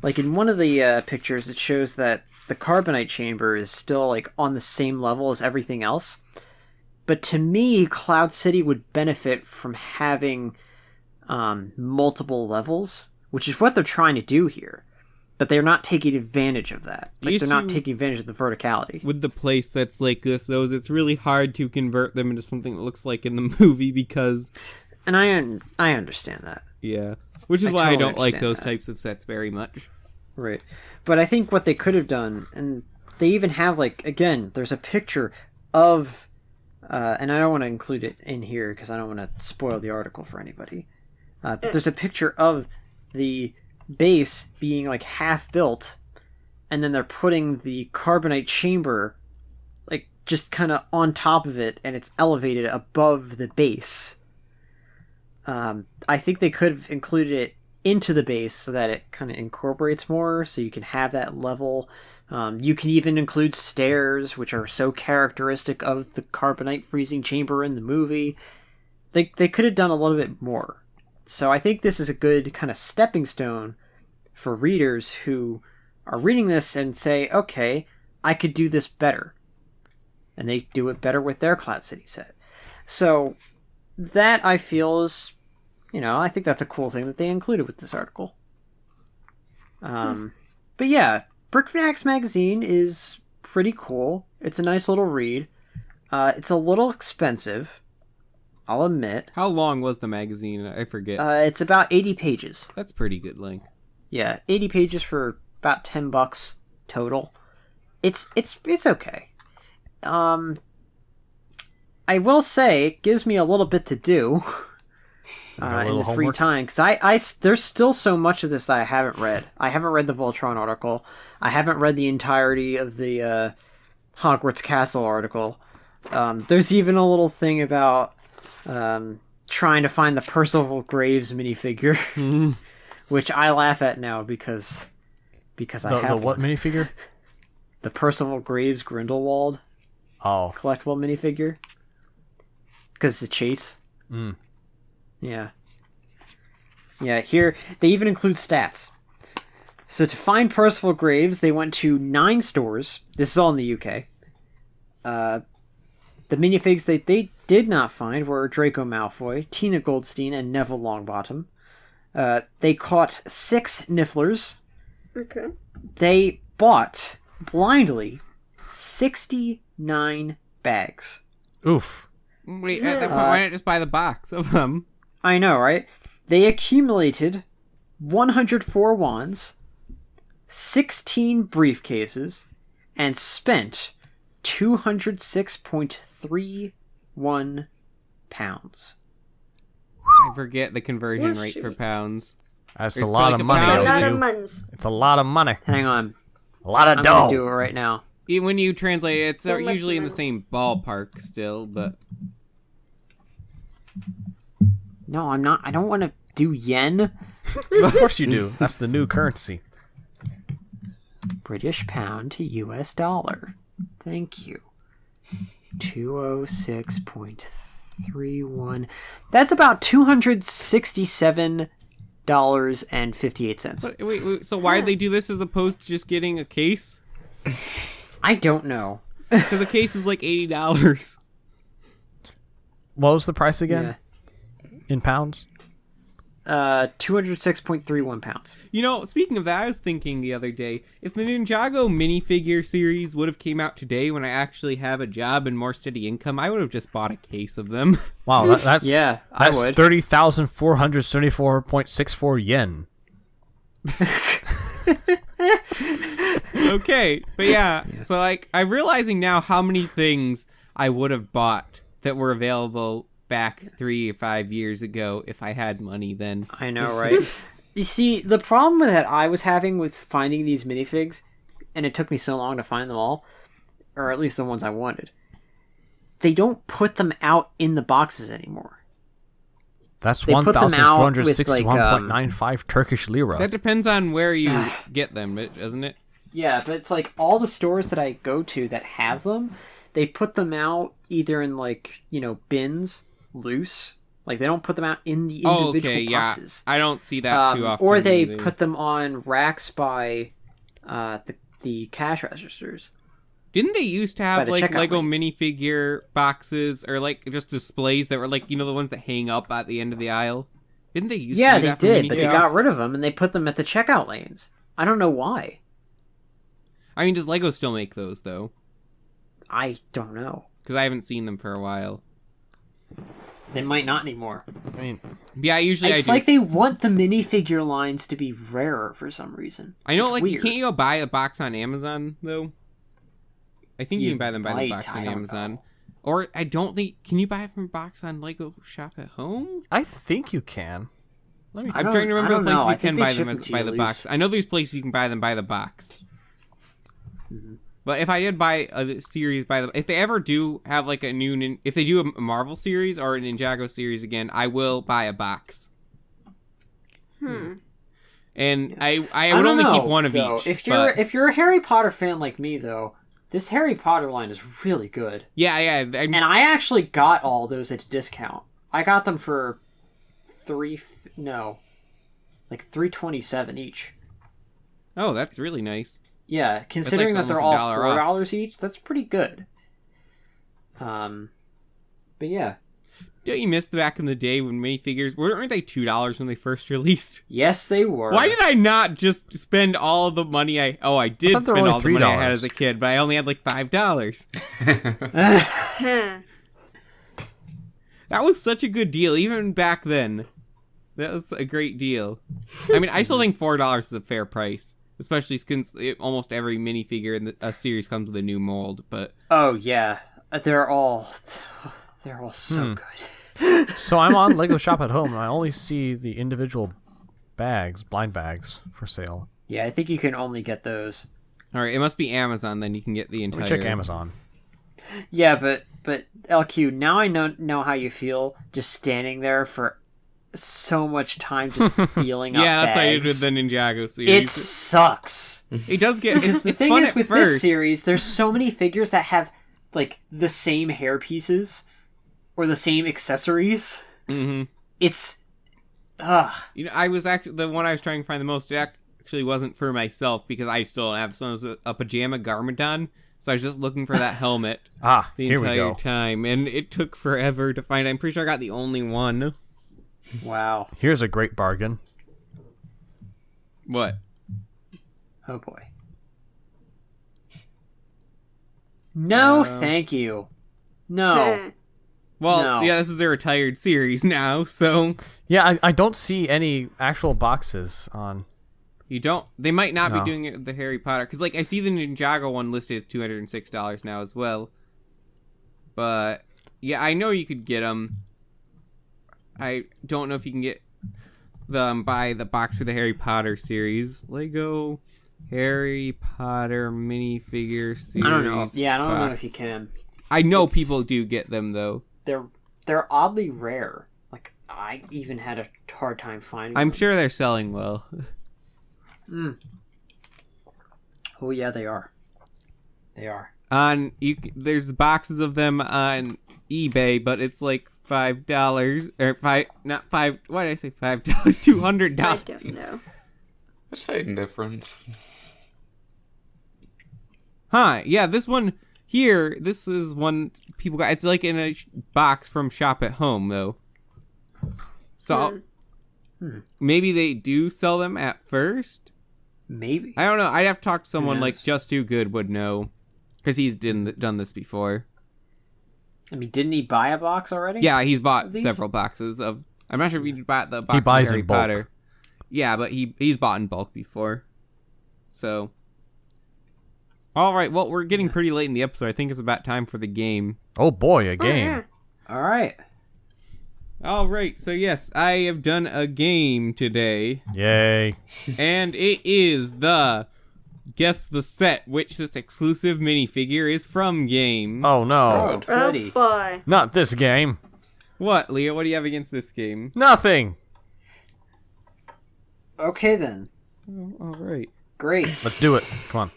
Like in one of the pictures, it shows that the carbonite chamber is still like on the same level as everything else. But to me, Cloud City would benefit from having multiple levels, which is what they're trying to do here. But they're not taking advantage of that. Like, they're not taking advantage of the verticality. With the place that's like this, though, it's really hard to convert them into something that looks like in the movie because... And I understand that. Yeah. Which is why I don't like those types of sets very much. Right. But I think what they could have done, and they even have, like, again, there's a picture of... and I don't want to include it in here because I don't want to spoil the article for anybody. But there's a picture of the base being like half built, and then they're putting the carbonite chamber like just kind of on top of it, and it's elevated above the base. I think they could have included it into the base so that it kind of incorporates more, so you can have that level. You can even include stairs, which are so characteristic of the carbonite freezing chamber in the movie. They could have done a little bit more. So I think this is a good kind of stepping stone for readers who are reading this and say, okay, I could do this better. And they do it better with their Cloud City set. So that I feel is, I think that's a cool thing that they included with this article. But yeah, Brick Fanatics magazine is pretty cool. It's a nice little read. It's a little expensive, I'll admit. How long was the magazine? I forget. It's about 80 pages. That's pretty good length. Yeah, 80 pages for about $10 total. It's okay. I will say it gives me a little bit to do in the free time, because there's still so much of this that I haven't read. I haven't read the Voltron article. I haven't read the entirety of the Hogwarts Castle article. There's even a little thing about trying to find the Percival Graves minifigure, which I laugh at now because I have the what minifigure? The Percival Graves Grindelwald collectible minifigure. Because the chase. Yeah. Yeah, here, they even include stats. So to find Percival Graves, they went to 9 stores. This is all in the UK. The minifigs that they did not find were Draco Malfoy, Tina Goldstein, and Neville Longbottom. They caught 6 Nifflers. Okay. They bought, blindly, 69 bags. Oof. Wait, at that point, why not just buy the box of them? I know, right? They accumulated 104 wands, 16 briefcases, and spent 206.31 pounds. I forget the conversion rate for pounds. That's There's a lot like of money. a It's a lot Two. of months. It's a lot of money. Hang on. A lot of I'm dough. gonna do it right now. Even when you translate it, it's So much usually in the money. same ballpark still, but... No, I'm not. I don't want to do yen. Of course you do. That's the new currency. British pound to US dollar. Thank you. 206.31. That's about $267.58. Wait, so why did they do this as opposed to just getting a case? I don't know. Because a case is like $80. What was the price again? Yeah. In pounds? 206.31 pounds. Speaking of that, I was thinking the other day, if the Ninjago minifigure series would have came out today when I actually have a job and more steady income, I would have just bought a case of them. Wow, that's Yeah, I that's would. 30,474.64 yen. Okay, but yeah, so I'm realizing now how many things I would have bought that were available back 3 or 5 years ago if I had money then. I know, right? You see, the problem that I was having with finding these minifigs, and it took me so long to find them all, or at least the ones I wanted, they don't put them out in the boxes anymore. That's They put them out with, 1,461.95 Turkish lira. That depends on where you get them, doesn't it? Yeah, but it's like all the stores that I go to that have them, they put them out either in bins loose. Like, they don't put them out in the individual boxes. Yeah. I don't see that too often. Or they either. put them on racks by the cash registers. Didn't they used to have, like, Lego lanes. minifigure boxes or, like, just displays that were, like, you know, the ones that hang up at the end of the aisle? Didn't they used to do that? Yeah, they did, but they got rid of them and they put them at the checkout lanes. I don't know why. I mean, does Lego still make those, though? I don't know. Because I haven't seen them for a while. They might not anymore. I mean, yeah, usually it's like they want the minifigure lines to be rarer for some reason. I know, it's like, weird. can't you go buy a box on Amazon, though? I think you can buy them by the box on Amazon. Know. Or I don't think... Can you buy it from a box on Lego Shop at Home? I think you can. I'm trying to remember the places you can buy them by the loose. box. I know there's places you can buy them by the box. Mm-hmm. But if I did buy a series by the... If they ever do have, like, a new... If they do a Marvel series or a Ninjago series again, I will buy a box. And I would only keep one of each. If you're a Harry Potter fan like me, though, this Harry Potter line is really good. Yeah. And I actually got all those at a discount. I got them for $3.27 each. Oh, that's really nice. Yeah, considering that they're all $4 each, that's pretty good. But yeah. Don't you miss back in the day when minifigures weren't they $2 when they first released? Yes, they were. Why did I not just spend all of the money I did spend all the money I had as a kid, but I only had like $5. That was such a good deal, even back then. That was a great deal. I mean, I still think $4 is a fair price, especially since almost every minifigure in a series comes with a new mold. But oh yeah, they're all so good. So I'm on Lego Shop at Home, and I only see the individual blind bags for sale. Yeah, I think you can only get those. All right, it must be Amazon. Then you can get the entire. Let me check Amazon. Yeah, but LQ, now I know how you feel just standing there for so much time just feeling up yeah, that's bags. how you did with the Ninjago series. It sucks. It does get because the thing fun is with first. this series, there's so many figures that have like the same hair pieces or the same accessories. Mm-hmm. It's You know, I was actually the one I was trying to find the most. It actually wasn't for myself because I still don't have so a pajama garmadon. So I was just looking for that helmet the here we entire go. time, and it took forever to find. I'm pretty sure I got the only one. wow. Here's a great bargain. What? Oh boy. No, thank you. No. Well, No. yeah, this is a retired series now, so Yeah, I don't see any actual boxes on. you don't. They might not No. be doing it with the Harry Potter because, like, I see the Ninjago one listed as $206 now as well. But yeah, I know you could get them. I don't know if you can get them by the box for the Harry Potter series. Lego Harry Potter minifigure series. I don't know. Yeah, I don't know if you can. I know people do get them though. They're oddly rare. Like I even had a hard time finding I'm them. sure they're selling well. Oh yeah, they are. They are. There's boxes of them on eBay, but it's like $5 or not five. Why did I say $5? $200. I don't know. Same difference. Huh? Yeah, this one here. This is one people got. It's like in a box from Shop at Home though. So maybe they do sell them at first. Maybe. I don't know. I'd have to talk to someone like knows? Just Too Good would know, because he's done this before. I mean, didn't he buy a box already? Yeah, he's bought These? several boxes of. I'm not sure if he bought the box He buys of Harry in bulk. Potter. Yeah, but he's bought in bulk before. So. All right. Well, we're getting pretty late in the episode. I think it's about time for the game. Oh boy, a game. All right. All right. So yes, I have done a game today, Yay. and it is the Guess the Set, which this exclusive minifigure is from game. Oh no. Oh, pretty. Oh boy. Not this game. What, Leo? What do you have against this game? Nothing. Okay then. Oh, all right. Great. Let's do it. Come on.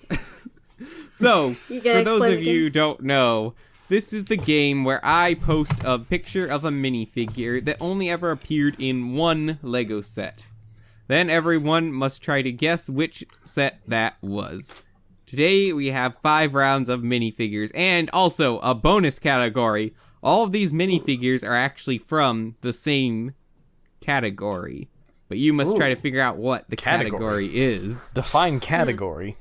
So, You for gonna those explain of the you who don't know, This is the game where I post a picture of a minifigure that only ever appeared in one Lego set. Then everyone must try to guess which set that was. Today we have 5 rounds of minifigures and also a bonus category. All of these minifigures are actually from the same category. But you must try to figure out what the category is. Define category.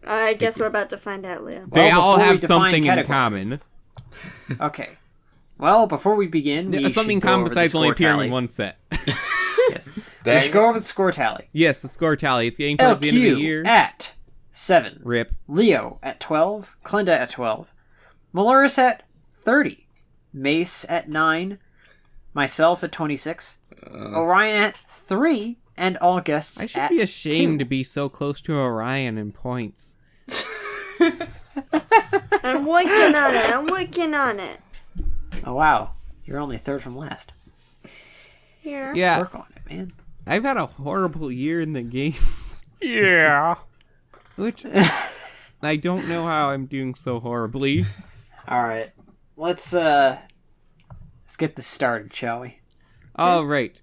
I guess we're about to find out, Leo. They Well, all before we have define something in category. common. Okay. Well, before we begin, we Something should go common over the besides only score appearing tally. in one set. Yes. We should go over the score tally. Yes, the score tally. It's getting towards the end of the LQ year. at 7. Rip. Leo at 12. Clinda at 12. Malurus at 30. Mace at 9. Myself at 26. Orion at 3. And all guests I should at be ashamed 2. to be so close to Orion in points. I'm working on it. Oh, wow. You're only 3rd from last. Here. Yeah, Work on it, man. I've had a horrible year in the games. Yeah. Which, I don't know how I'm doing so horribly. All right. Let's get this started, shall we? Alright,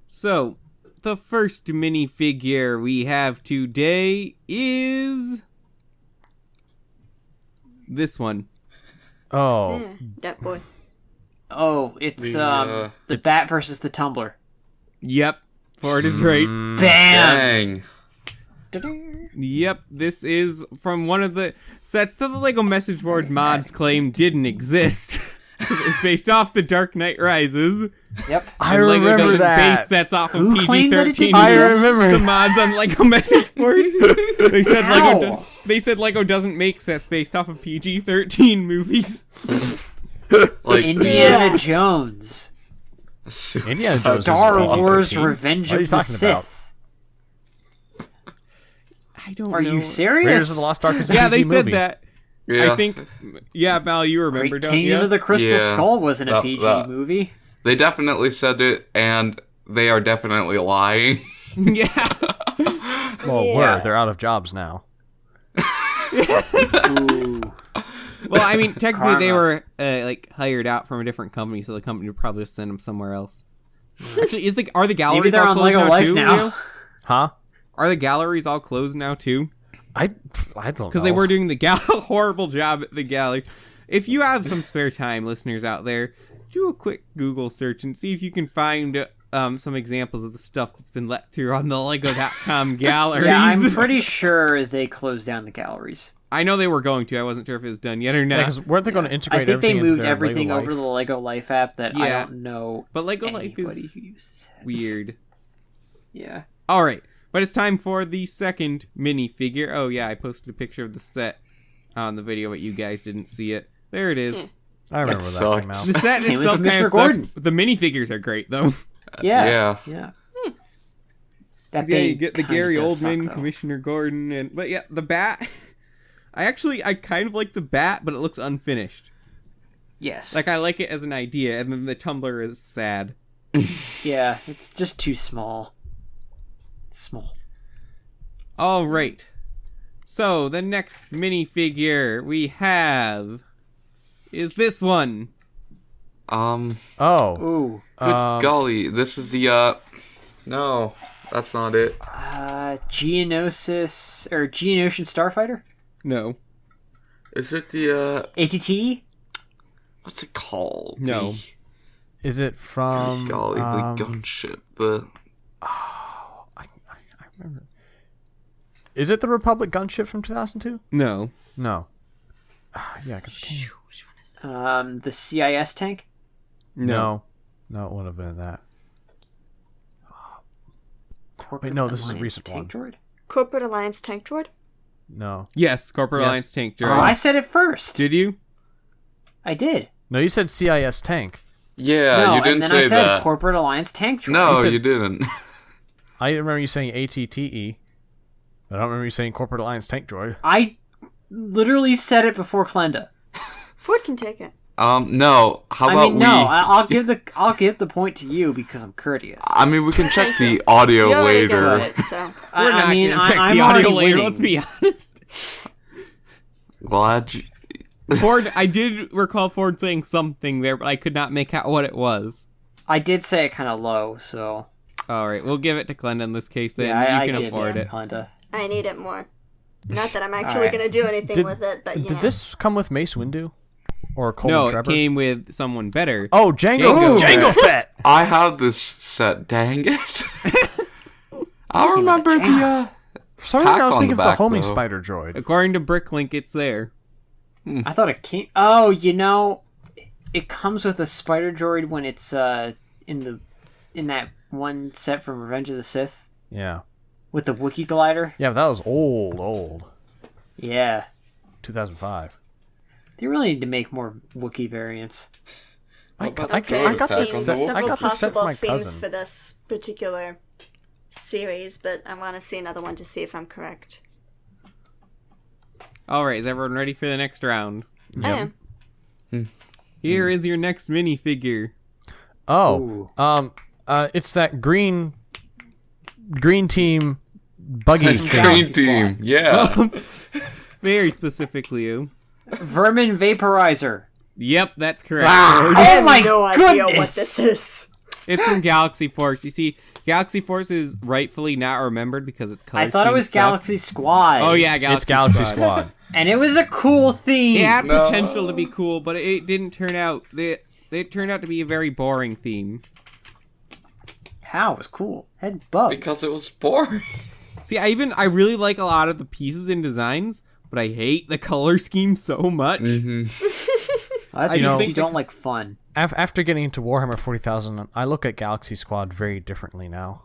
so, the first minifigure we have today is... this one. Oh. Yeah, that boy. Oh, it's The, the bat versus the Tumbler. Yep, Ford is right. Bam! Dang. Yep, this is from one of the sets that the LEGO message board mods claim didn't exist. It's based off The Dark Knight Rises. Yep. I And LEGO remember doesn't that. base sets off Who of claimed that it PG-13. didn't I exist? remember. The mods on LEGO message boards. They said How? they said LEGO doesn't make sets based off of PG-13 movies. Like Indiana Jones. Indiana Jones is Star PG-13. Wars Revenge What are you of the talking about? Sith. I don't Are know. you serious? Raiders of the Lost Ark is a Yeah, PG they said movie. that. Yeah. I think. Yeah, Val, you remember, Great don't Kingdom you? of the Crystal Yeah. Skull wasn't a That- PG that- movie. They definitely said it, and they are definitely lying. Yeah. Well, Yeah. they're out of jobs now. Ooh. Well, I mean, technically they Karma. were like hired out from a different company, so the company would probably just send them somewhere else. Actually, are the galleries Maybe they're all on closed Lego now Life too? now. Leo? Huh? Are the galleries all closed now too? I don't know. Because they were doing the horrible job at the gallery. If you have some spare time, listeners out there, do a quick Google search and see if you can find some examples of the stuff that's been let through on the Lego.com galleries. Yeah, I'm pretty sure they closed down the galleries. I know they were going to. I wasn't sure if it was done yet or not. Yeah, 'cause weren't they going to integrate I think they everything into moved their everything Lego over to Life? the Lego Life app that I Yeah. don't know But Lego Life anybody is who uses it. weird. Yeah. All right, but it's time for the second minifigure. Oh yeah, I posted a picture of the set on the video, but you guys didn't see it. There it is. Yeah. I remember That that came out. sucks. The set Came with itself kind Commissioner of sucks. Gordon. The minifigures are great though. Yeah. Yeah. That Yeah, you thing get the kinda Gary does Oldman, suck, though. Commissioner Gordon, but yeah, the bat. I kind of like the bat, but it looks unfinished. Yes. Like I like it as an idea, and then the Tumbler is sad. Yeah, it's just too small. Small. All right. So the next minifigure we have is this one. Oh. Ooh. Good golly, this is the no, that's not it. Geonosis or Geonosian Starfighter? No. Is it the ATT? what's it called? No. Is it from... Golly, the gunship. The I remember. Is it the Republic gunship from 2002? No. No. Yeah, because The CIS tank? No. No, it wouldn't have been that. Corporate no, this is a Alliance recent tank droid? Corporate Alliance Tank Droid? No. Yes, Corporate Yes. Alliance Tank Oh, Droid. I said it first. Did you? I did. No, you said CIS tank. yeah, no, you didn't and then say I said that. Corporate Alliance tank droid. No, You said- you didn't. I remember you saying ATTE. But I don't remember you saying Corporate Alliance tank droid. I literally said it before Clenda. Ford can take it. No. How I about mean, we? no, I'll give the point to you because I'm courteous. I mean, we can check the audio You already got later. it, so. We're not I mean, gonna check I'm the audio already later. winning. Let's be honest. Glad you. Ford, I did recall Ford saying something there, but I could not make out what it was. I did say it kind of low, so... All right, we'll give it to Glenda in this case, then. Yeah, you can afford it. Glenda. I need it more. Not that I'm actually going to do anything with it, but Did this come with Mace Windu? Or Coleman No, Trevor? it came with someone better. Oh, Django Fett! I have this set, dang it. I remember the For some reason, pack I was on thinking the of the back, homing though. spider droid. According to Bricklink, it's there. I thought it came... Oh, you know, it comes with a spider droid when it's in that one set from Revenge of the Sith Yeah. with the Wookiee glider. Yeah, but that was old. Yeah. 2005. They really need to make more Wookiee variants. I about got the droid the attack set. on the I several got the set for possible my themes cousin. for this particular series, but I want to see another one to see if I'm correct. All right, is everyone ready for the next round? I am. Here is your next minifigure. Oh, it's that green team buggy thing. Green team, yeah. Very specifically, you. Vermin Vaporizer. Yep, that's correct. Oh I have my no idea what goodness. this is. It's from Galaxy Force. You see, Galaxy Force is rightfully not remembered because it's color I thought it scheme was stuff. Galaxy Squad. Oh yeah, It's Galaxy Squad. And it was a cool theme. It had No. potential to be cool, but it didn't turn out. It turned out to be a very boring theme. How? It was cool. Had bugs. Because it was boring. See, I really like a lot of the pieces and designs, but I hate the color scheme so much. Well, that's I because think you don't like fun. After getting into Warhammer 40,000, I look at Galaxy Squad very differently now.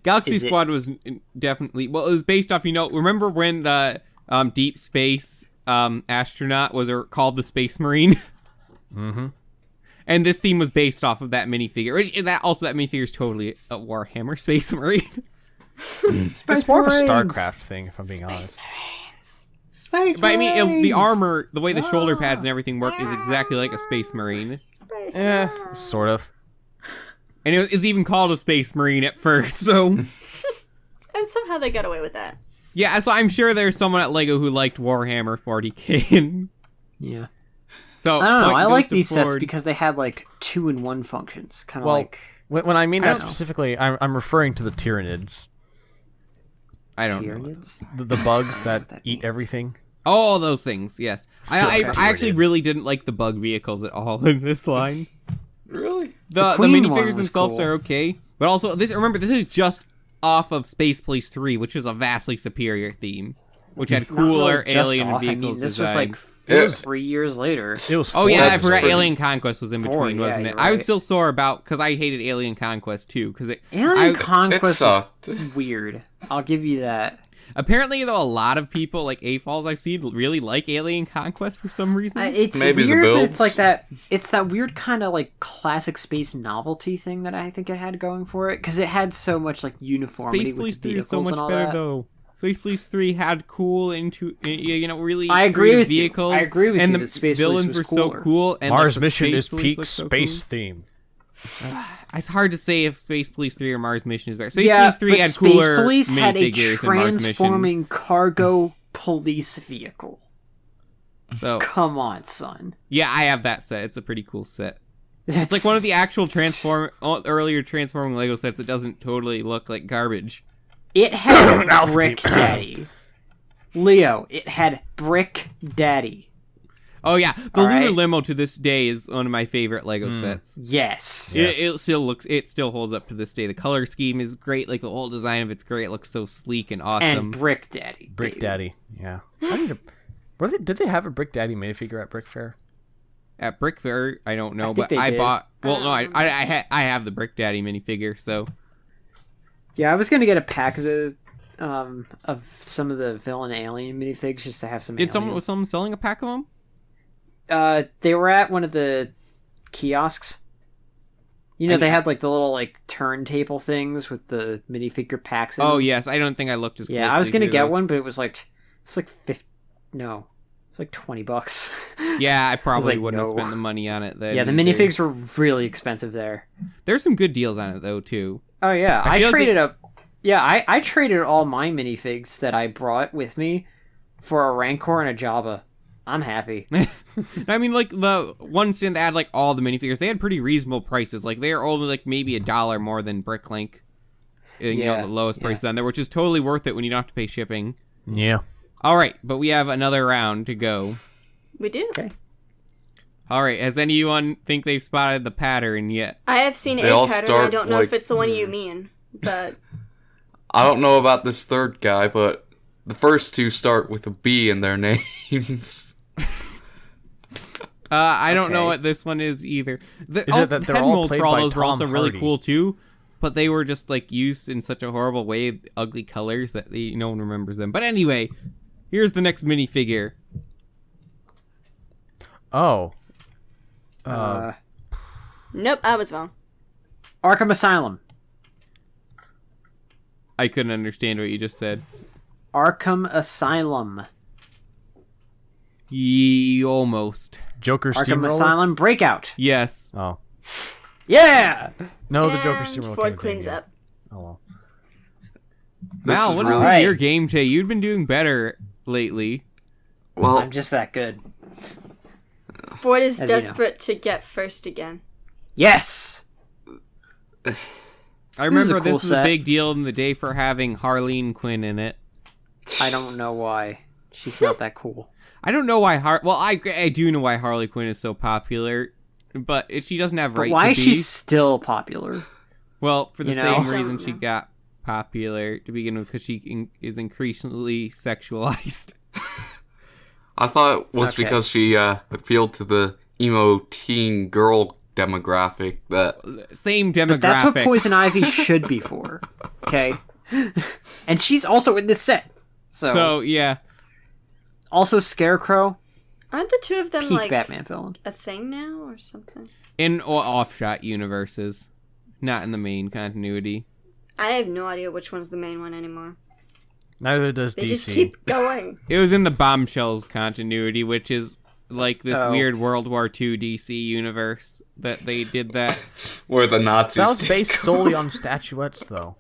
Galaxy Is it- Squad was definitely it was based off. Remember when the Deep Space astronaut was called the Space Marine? Mm-hmm. And this theme was based off of that minifigure. That minifigure is totally a Warhammer Space Marine. It's more of a StarCraft thing, if I'm being honest. Space But I mean, the Marines! armor, the way the shoulder pads and everything work, is exactly like a Space Marine. Sort of. And it's even called a Space Marine at first. So And somehow they got away with that. yeah, so I'm sure there's someone at LEGO who liked Warhammer 40K. Yeah. So I don't know. point I goes like to these sets Ford. because they had like 2-in-1 functions. Kind of Well, like when I mean I that don't know. specifically, I'm referring to the Tyranids. I don't know. Tyranids. The bugs that that eat means. everything. Oh, those things, yes. I Filthy actually Tyranids. really didn't like the bug vehicles at all in this line. Really? The Queen one minifigures was themselves cool. are okay, but also this is just off of Space Police 3, which is a vastly superior theme, which had Not really cooler just alien off. vehicles I mean, this design. was It like was- 3 years later. It was. Oh yeah, I That's forgot pretty- Alien Conquest was in between, yeah, wasn't it? you're I was right. still sore about because I hated Alien Conquest too. Because Alien It Conquest was sucked. weird. I'll give you that. apparently though a lot of people like AFOLs I've seen really like Alien Conquest for some reason. It's Maybe the weird, but builds. it's like that. It's that weird kind of like classic space novelty thing that I think it had going for it because it had so much like uniformity Space with Police the 3 is so vehicles much and all better that. though. Space Police 3 had cool really I agree creative with you. vehicles. I agree with and you the that Space Police villains was were so cooler. cool. And Mars like, the Mission Space is Police peak looked so space cool. theme. It's hard to say if Space Police 3 or Mars Mission is better. Space Yeah, Police 3 but had Space cooler Police had a minifigures than Mars Mission. transforming cargo police vehicle. So Come on, son. yeah, I have that set. It's a pretty cool set. It's like one of the actual earlier transforming Lego sets that doesn't totally look like garbage. It had Alpha Brick Team. Daddy. Leo, it had Brick Daddy. Oh yeah, the All Lunar right. Limo to this day is one of my favorite Lego sets. Yes. It still holds up to this day. The color scheme is great. Like the whole design of it's great. It looks so sleek and awesome. And Brick Daddy. Brick baby. Daddy. Yeah. Did they have a Brick Daddy minifigure at Brick Fair? At Brick Fair, I don't know, think but they I did. bought. Well, no, I have the Brick Daddy minifigure. So Yeah, I was gonna get a pack of some of the villain alien minifigs just to have some. was aliens. someone selling a pack of them? They were at one of the kiosks. You know, they had like the little like turntable things with the minifigure packs. In Oh them. yes, I don't think I looked as. Yeah, I was gonna closely get through those. one, but it was like like $20. Yeah, I probably like, wouldn't have no. spent the money on it then. Yeah, the minifigs were really expensive there. There's some good deals on it though too. Oh yeah, I I feel like traded up. Yeah, I traded all my minifigs that I brought with me for a Rancor and a Jabba. I'm happy. I mean, like, the one stand that had, like, all the minifigures, they had pretty reasonable prices. Like, they are only, like, maybe $1 more than Bricklink. You know, the lowest prices on there, which is totally worth it when you don't have to pay shipping. Yeah. All right, but we have another round to go. We do. Okay. All right, has anyone think they've spotted the pattern yet? I have seen They a all pattern. I start, don't know like- if it's the one you mean, but I don't know about this third guy, but the first two start with a B in their names. I don't know Okay. what this one is either. Is it that they're head all molds played for all by those were Tom also really Hardy? cool too, but they were just like used in such a horrible way, ugly colors that no one remembers them. But anyway, here's the next minifigure. Oh. nope, I was wrong. Arkham Asylum. I couldn't understand what you just said. Arkham Asylum. Almost. Joker Arkham Steamroller? Asylum Breakout. Yes. Oh. Yeah! No, the And Joker Steamroller. Ford came cleans yet. up. Oh, well. Mal, is what is really- with your game today? You've been doing better lately. Well, I'm just that good. Ford is As you know. desperate to get first again. Yes! I remember a cool this was a set. big deal in the day for having Harley Quinn in it. I don't know why. She's not that cool. I don't know why I do know why Harley Quinn is so popular, but she doesn't have But right why to is be. she still popular? Well, for the You know? same reason she Don't know. got popular to begin with, because she is increasingly sexualized. I thought it was Okay. because she appealed to the emo teen girl demographic that... Same demographic. But that's what Poison Ivy should be for. Okay? And she's also in this set. So yeah, Also Scarecrow, Aren't the two of them peak like Batman villain. a thing now or something? in offshot universes, not in the main continuity. I have no idea which one's the main one anymore. Neither does They DC. just keep going. It was in the Bombshells continuity, which is like this Oh. weird World War II DC universe that they did that. Where the Nazis... That was take based over. solely on statuettes, though.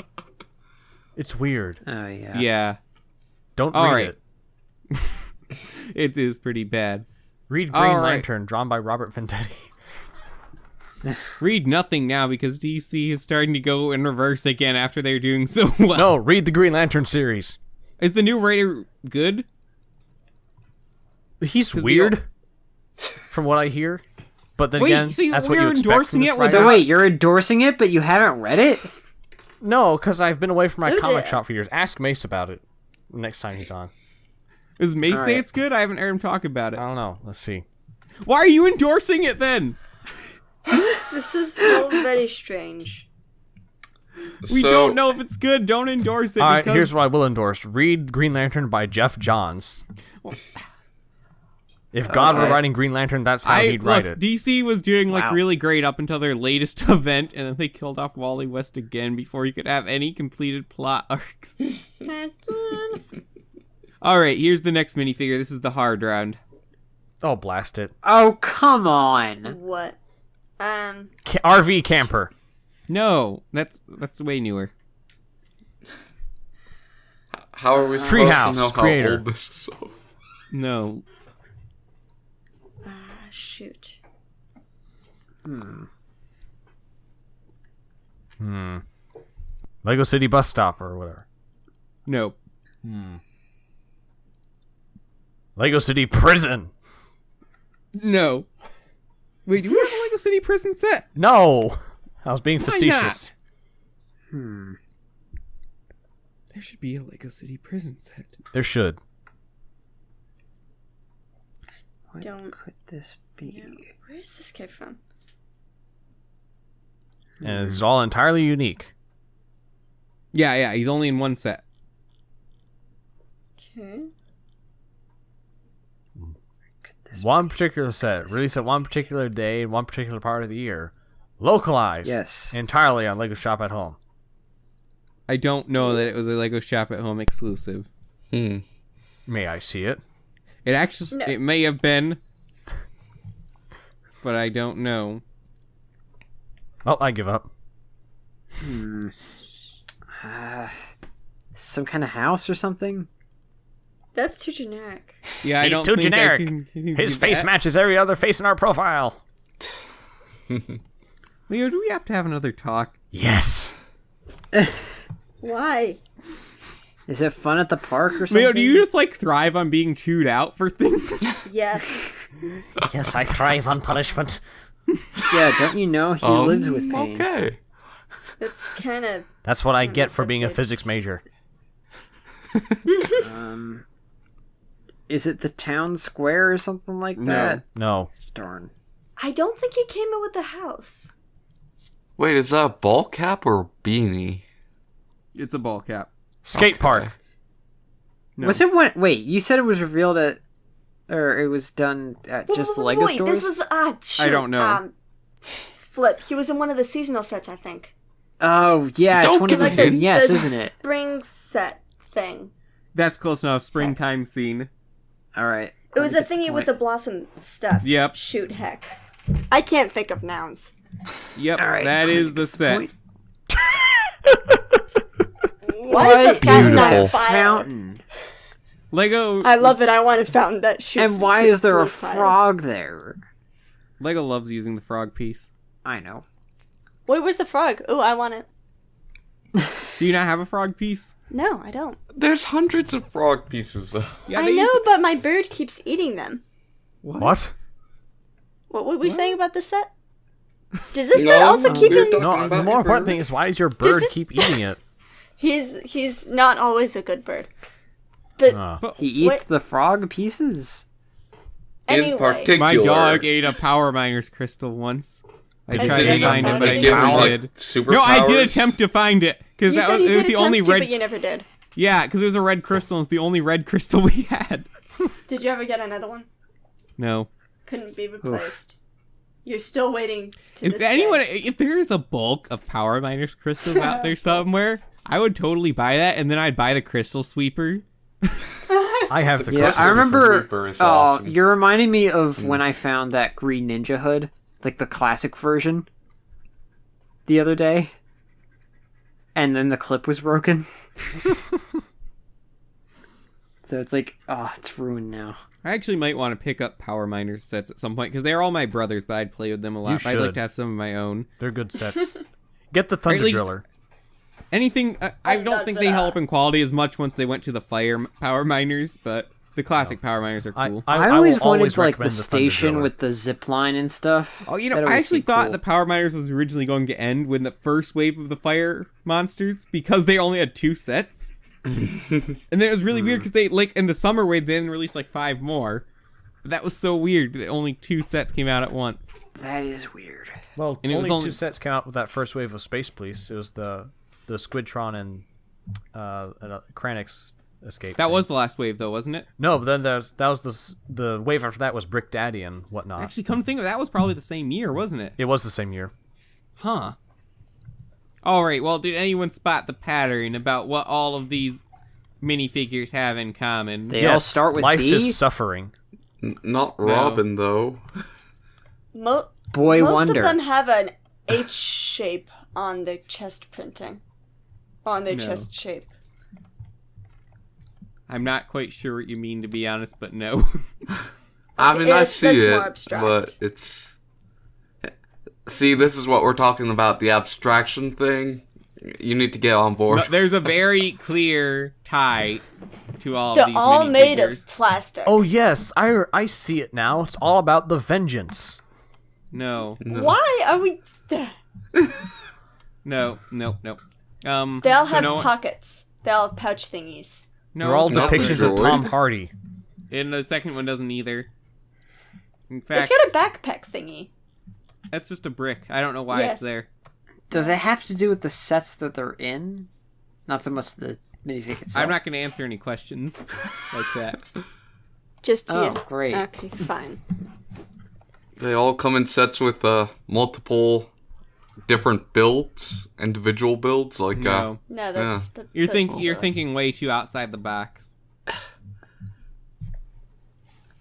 It's weird. Oh, yeah. Yeah, Don't All read right. it. it is pretty bad. Read Green All right. Lantern, drawn by Robert Vendetti. Read nothing now because DC is starting to go in reverse again after they're doing so well. No, read the Green Lantern series. Is the new writer good? He's the weird, from what I hear. But then Wait, again, so that's what we're you expect endorsing from this it with- writer. So wait, you're endorsing it, but you haven't read it? No, because I've been away from my Who comic did? shop for years. Ask Mace about it next time he's on. Does Mace All say right. it's good? I haven't heard him talk about I it. don't know. Let's see. Why are you endorsing it then? This is all very strange. We So- don't know if it's good. Don't endorse it. All right, because... here's what I will endorse. Read Green Lantern by Jeff Johns. If God were Okay. writing Green Lantern, that's how he'd write it. DC was doing like Wow. really great up until their latest event, and then they killed off Wally West again before you could have any completed plot arcs. All right, here's the next minifigure. This is the hard round. Oh, blast it. Oh, come on. What? RV Camper. No, that's way newer. How are we supposed Treehouse, to know creator. how old this is? No, Shoot. Lego City Bus Stop or whatever. no. Lego City Prison. No. Wait, do we have a Lego City prison set? No. I was being Why facetious. There should be a Lego City prison set. There should. What Don't- could this be? Where is this kid from? And it's all entirely unique. Yeah, he's only in one set. Okay. One particular set, released at one particular day in one particular part of the year. Localized. Yes. Entirely on Lego Shop at Home. I don't know that it was a Lego Shop at Home exclusive. May I see it? It actually, No. it may have been, but I don't know. Oh, I give up. Some kind of house or something? That's too generic. Yeah, I He's don't too think I generic. can His do face that. matches every other face in our profile. Leo, do we have to have another talk? Yes. Why? Is it fun at the park or something? Leo, do you just like thrive on being chewed out for things? Yes. Yes, I thrive on punishment. Yeah, don't you know he lives with pain? Okay. It's kind of... That's what I get for being a subject. physics major. Is it the town square or something like that? No. Darn. I don't think he came in with the house. Wait, is that a ball cap or a beanie? It's a ball cap. Skate Okay. park. No. Was it when? Wait, you said it was revealed at, or it was done at just the Lego Wait, stores? this was... shoot, I don't know. Flip. He was in one of the seasonal sets, I think. Oh yeah, Don't it's one of give the us hints. vignettes, the isn't it? spring set thing. That's close enough. Springtime scene. All right. It was the Get the thingy with point. the blossom stuff. Yep. Shoot, heck. I can't think of nouns. Yep, All right, that Quinn is the gets the set. point. Why is the fountain Beautiful. on fire? Fountain. Lego I love it. I want a fountain that shoots. And why is there a blue fire. frog there? Lego loves using the frog piece. I know. Wait, where's the frog? Oh, I want it. Do you not have a frog piece? No, I don't. There's hundreds of frog pieces, though. Yeah, I they know, use- but my bird keeps eating them. What? What were we saying about this set? Does this No, set also no, keep we're in... talking No, about the your more important bird. thing is why does your bird this- keep eating it? He's not always a good bird. But Oh. He eats What? the frog pieces. anyway, In particular, My dog ate a Power Miners crystal once. I And tried did to you find it, find but it? I give him never like did. superpowers. No, I did attempt to find it because you that said was, you it was did the only attempts to, red. but you never did. Yeah, because it was a red crystal. And it's the only red crystal we had. Did you ever get another one? No. Couldn't be replaced. You're still waiting to If this anyone, day. if there is a bulk of Power Miners crystals out there somewhere, I would totally buy that, and then I'd buy the crystal sweeper. I have the Yeah, crystal I remember. Sweeper is Oh, awesome. you're reminding me of when I found that Green Ninja hood, like the classic version, the other day, and then the clip was broken. So it's like, oh, it's ruined now. I actually might want to pick up Power Miners sets at some point because they're all my brothers, but I'd play with them a lot. You But I'd like should. to have some of my own. They're good sets. Get the Or at Thunder least- Driller. Anything, I don't think they help in quality as much once they went to the Power Miners, but the classic Power Miners are cool. I will always wanted always like the recommend Thunder station Driller. with the zip line and stuff. Oh, you know, That I always actually seemed thought cool. the Power Miners was originally going to end when the first wave of the fire monsters, because they only had 2 sets. And then it was really weird because they, like, in the summer wave, they didn't release like 5 more. But that was so weird that only 2 sets came out at once. That is weird. Well, And it was only only- 2 sets came out with that first wave of Space Police. It was the Squidtron and Kranix escape. That thing. was the last wave, though, wasn't it? No, but then that was the wave after that was Brick Daddy and whatnot. Actually, come to think of it, that was probably the same year, wasn't it? It was the same year. Huh. Alright, well, did anyone spot the pattern about what all of these minifigures have in common? They all start with life B? is suffering. Not Robin, though. Boy Most Wonder. of them have an H shape on the chest printing. On their No. chest shape. I'm not quite sure what you mean, to be honest, but no. I mean, I That's see more it, abstract. but it's... See, this is what we're talking about, the abstraction thing. You need to get on board. No, there's a very clear tie to all of They're these all made minifigures. of plastic. Oh yes, I see it now. It's all about the vengeance. No. Why are we... No. They all so have no, pockets. They all have pouch thingies. no, They're all Not the depictions of Tom droid. Hardy. And the second one doesn't either. In It's fact, got a backpack thingy. that's just a brick. I don't know why Yes. it's there. Does it have to do with the sets that they're in? Not so much the minifig itself. I'm not going to answer any questions like that. Just to Oh, use... great. Okay, fine. They all come in sets with multiple different builds, individual builds. Like, No. No, that's... You're that's you're silly. thinking way too outside the box.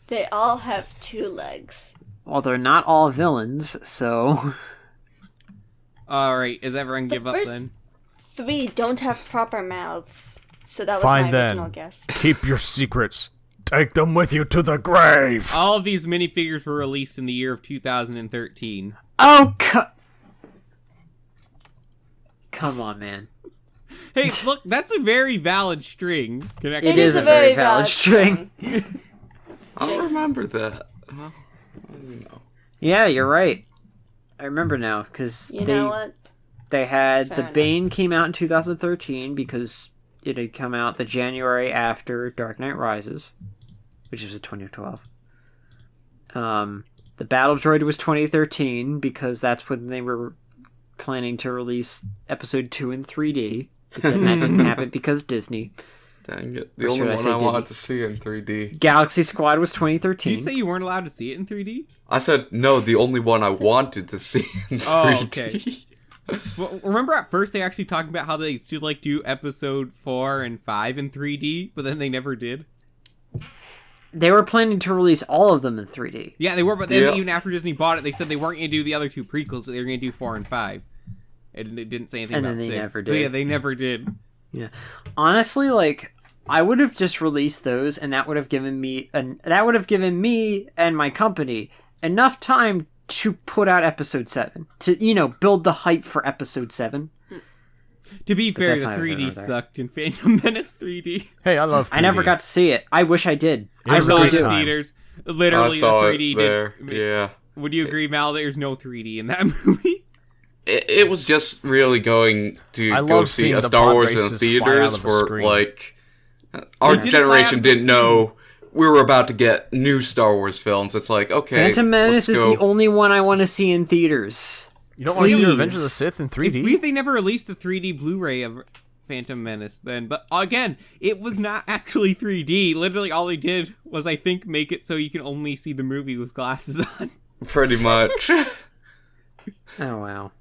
They all have 2 legs. Well, they're not all villains, so... All right, does everyone give up first- then? 3 don't have proper mouths. So that was Fine my original then. guess. Keep your secrets. Take them with you to the grave. All of these minifigures were released in the year of 2013. Oh, come on, man. Hey, look, that's a very valid string connection. It is a very valid string. I don't remember that. Well, I don't know. Yeah, you're right. I remember now, because You know what? they had Fair the enough. Bane came out in 2013 because it had come out the January after Dark Knight Rises, which was 2012. The Battle Droid was 2013 because that's when they were planning to release Episode 2 in 3D. But then that didn't happen because Disney. Dang it. The Or only should I one say I wanted Diddy? to see in 3D. Galaxy Squad was Did 2013. you say you weren't allowed to see it in 3D? I said, no, the only one I wanted to see in 3D. Oh, okay. Well, remember at first they actually talked about how they used to like do episode 4 and 5 in 3D, but then they never did. They were planning to release all of them in 3D. Yeah, they were, but then Yeah. even after Disney bought it, they said they weren't going to do the other 2 prequels, but they were going to do 4 and 5. And it didn't say anything And about then they 6. never But did. yeah, they never did. Yeah, honestly, like I would have just released those, and that would have given me and my company enough time to put out Episode 7 to build the hype for Episode 7. To be fair, that's the neither here 3D nor there. sucked in Phantom Menace 3D. Hey, I love 3D. I never got to see it. I wish I did. It I was a saw really it good in do. time. theaters. I Literally, saw the it 3D there. did. Yeah. Would you agree, Mal? There's no 3D in that movie. It was just really going to I go love see seeing a the Star pod Wars in races fly out theaters of the for, screen. like, our It didn't fly out generation of the didn't know we were about to get new Star Wars films. It's like, okay, Phantom Menace let's is go. the only one I want to see in theaters. You don't want to see Please. Revenge of the Sith in 3D? It's weird they never released the 3D Blu-ray of Phantom Menace then, but again, it was not actually 3D. Literally, all they did was, I think, make it so you can only see the movie with glasses on. Pretty much. Oh wow,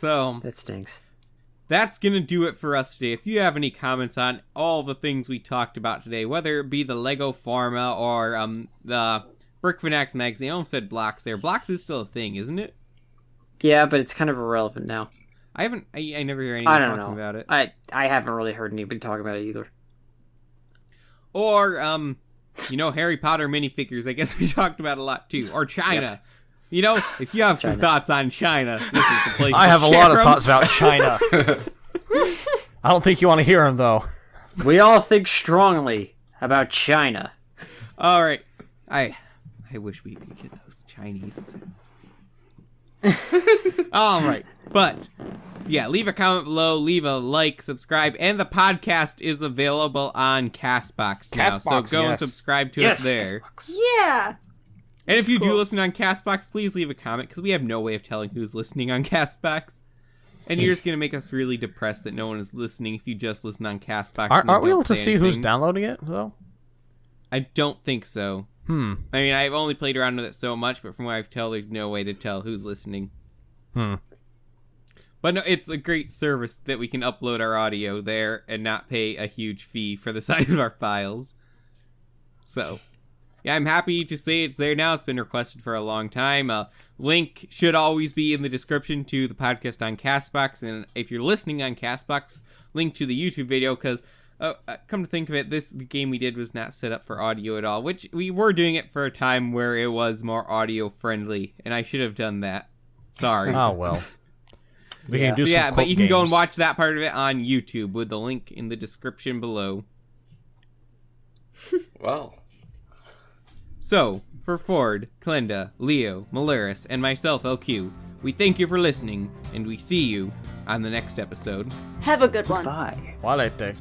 So that stinks. that's gonna do it for us today. If you have any comments on all the things we talked about today, whether it be the Lego Pharma or the Brick Fanatics magazine, I almost said Blocks there. Blocks is still a thing, isn't it? Yeah, but it's kind of irrelevant now. I never hear anyone I don't talking know. about it. I haven't really heard anybody talk about it either. Or, Harry Potter minifigures, I guess we talked about a lot too. Or China. If you have some China. thoughts on China, this is the place I to have a share lot of 'em. thoughts about China. I don't think you want to hear them, though. We all think strongly about China. All right. I wish we could get those Chinese cents. All right. But, yeah, leave a comment below, leave a like, subscribe, and the podcast is available on CastBox now. CastBox, so go and yes. subscribe to us there. Yeah. And if you do Cool. listen on CastBox, please leave a comment, because we have no way of telling who's listening on CastBox. And you're just going to make us really depressed that no one is listening if you just listen on CastBox. and Aren't we don't able to say see who's anything. downloading it, though? I don't think so. I mean, I've only played around with it so much, but from what I can tell, there's no way to tell who's listening. But no, it's a great service that we can upload our audio there and not pay a huge fee for the size of our files. So, yeah, I'm happy to say it's there now. It's been requested for a long time. Link should always be in the description to the podcast on CastBox. And if you're listening on CastBox, link to the YouTube video, because come to think of it, the game we did was not set up for audio at all, which we were doing it for a time where it was more audio friendly, and I should have done that. Sorry. Oh, well. We Yeah. can do So some yeah, but quote you can go and games. watch that part of it on YouTube with the link in the description below. Well. So, for Ford, Klenda, Leo, Malaris, and myself, LQ, we thank you for listening, and we see you on the next episode. Have a good one. Bye. Walete.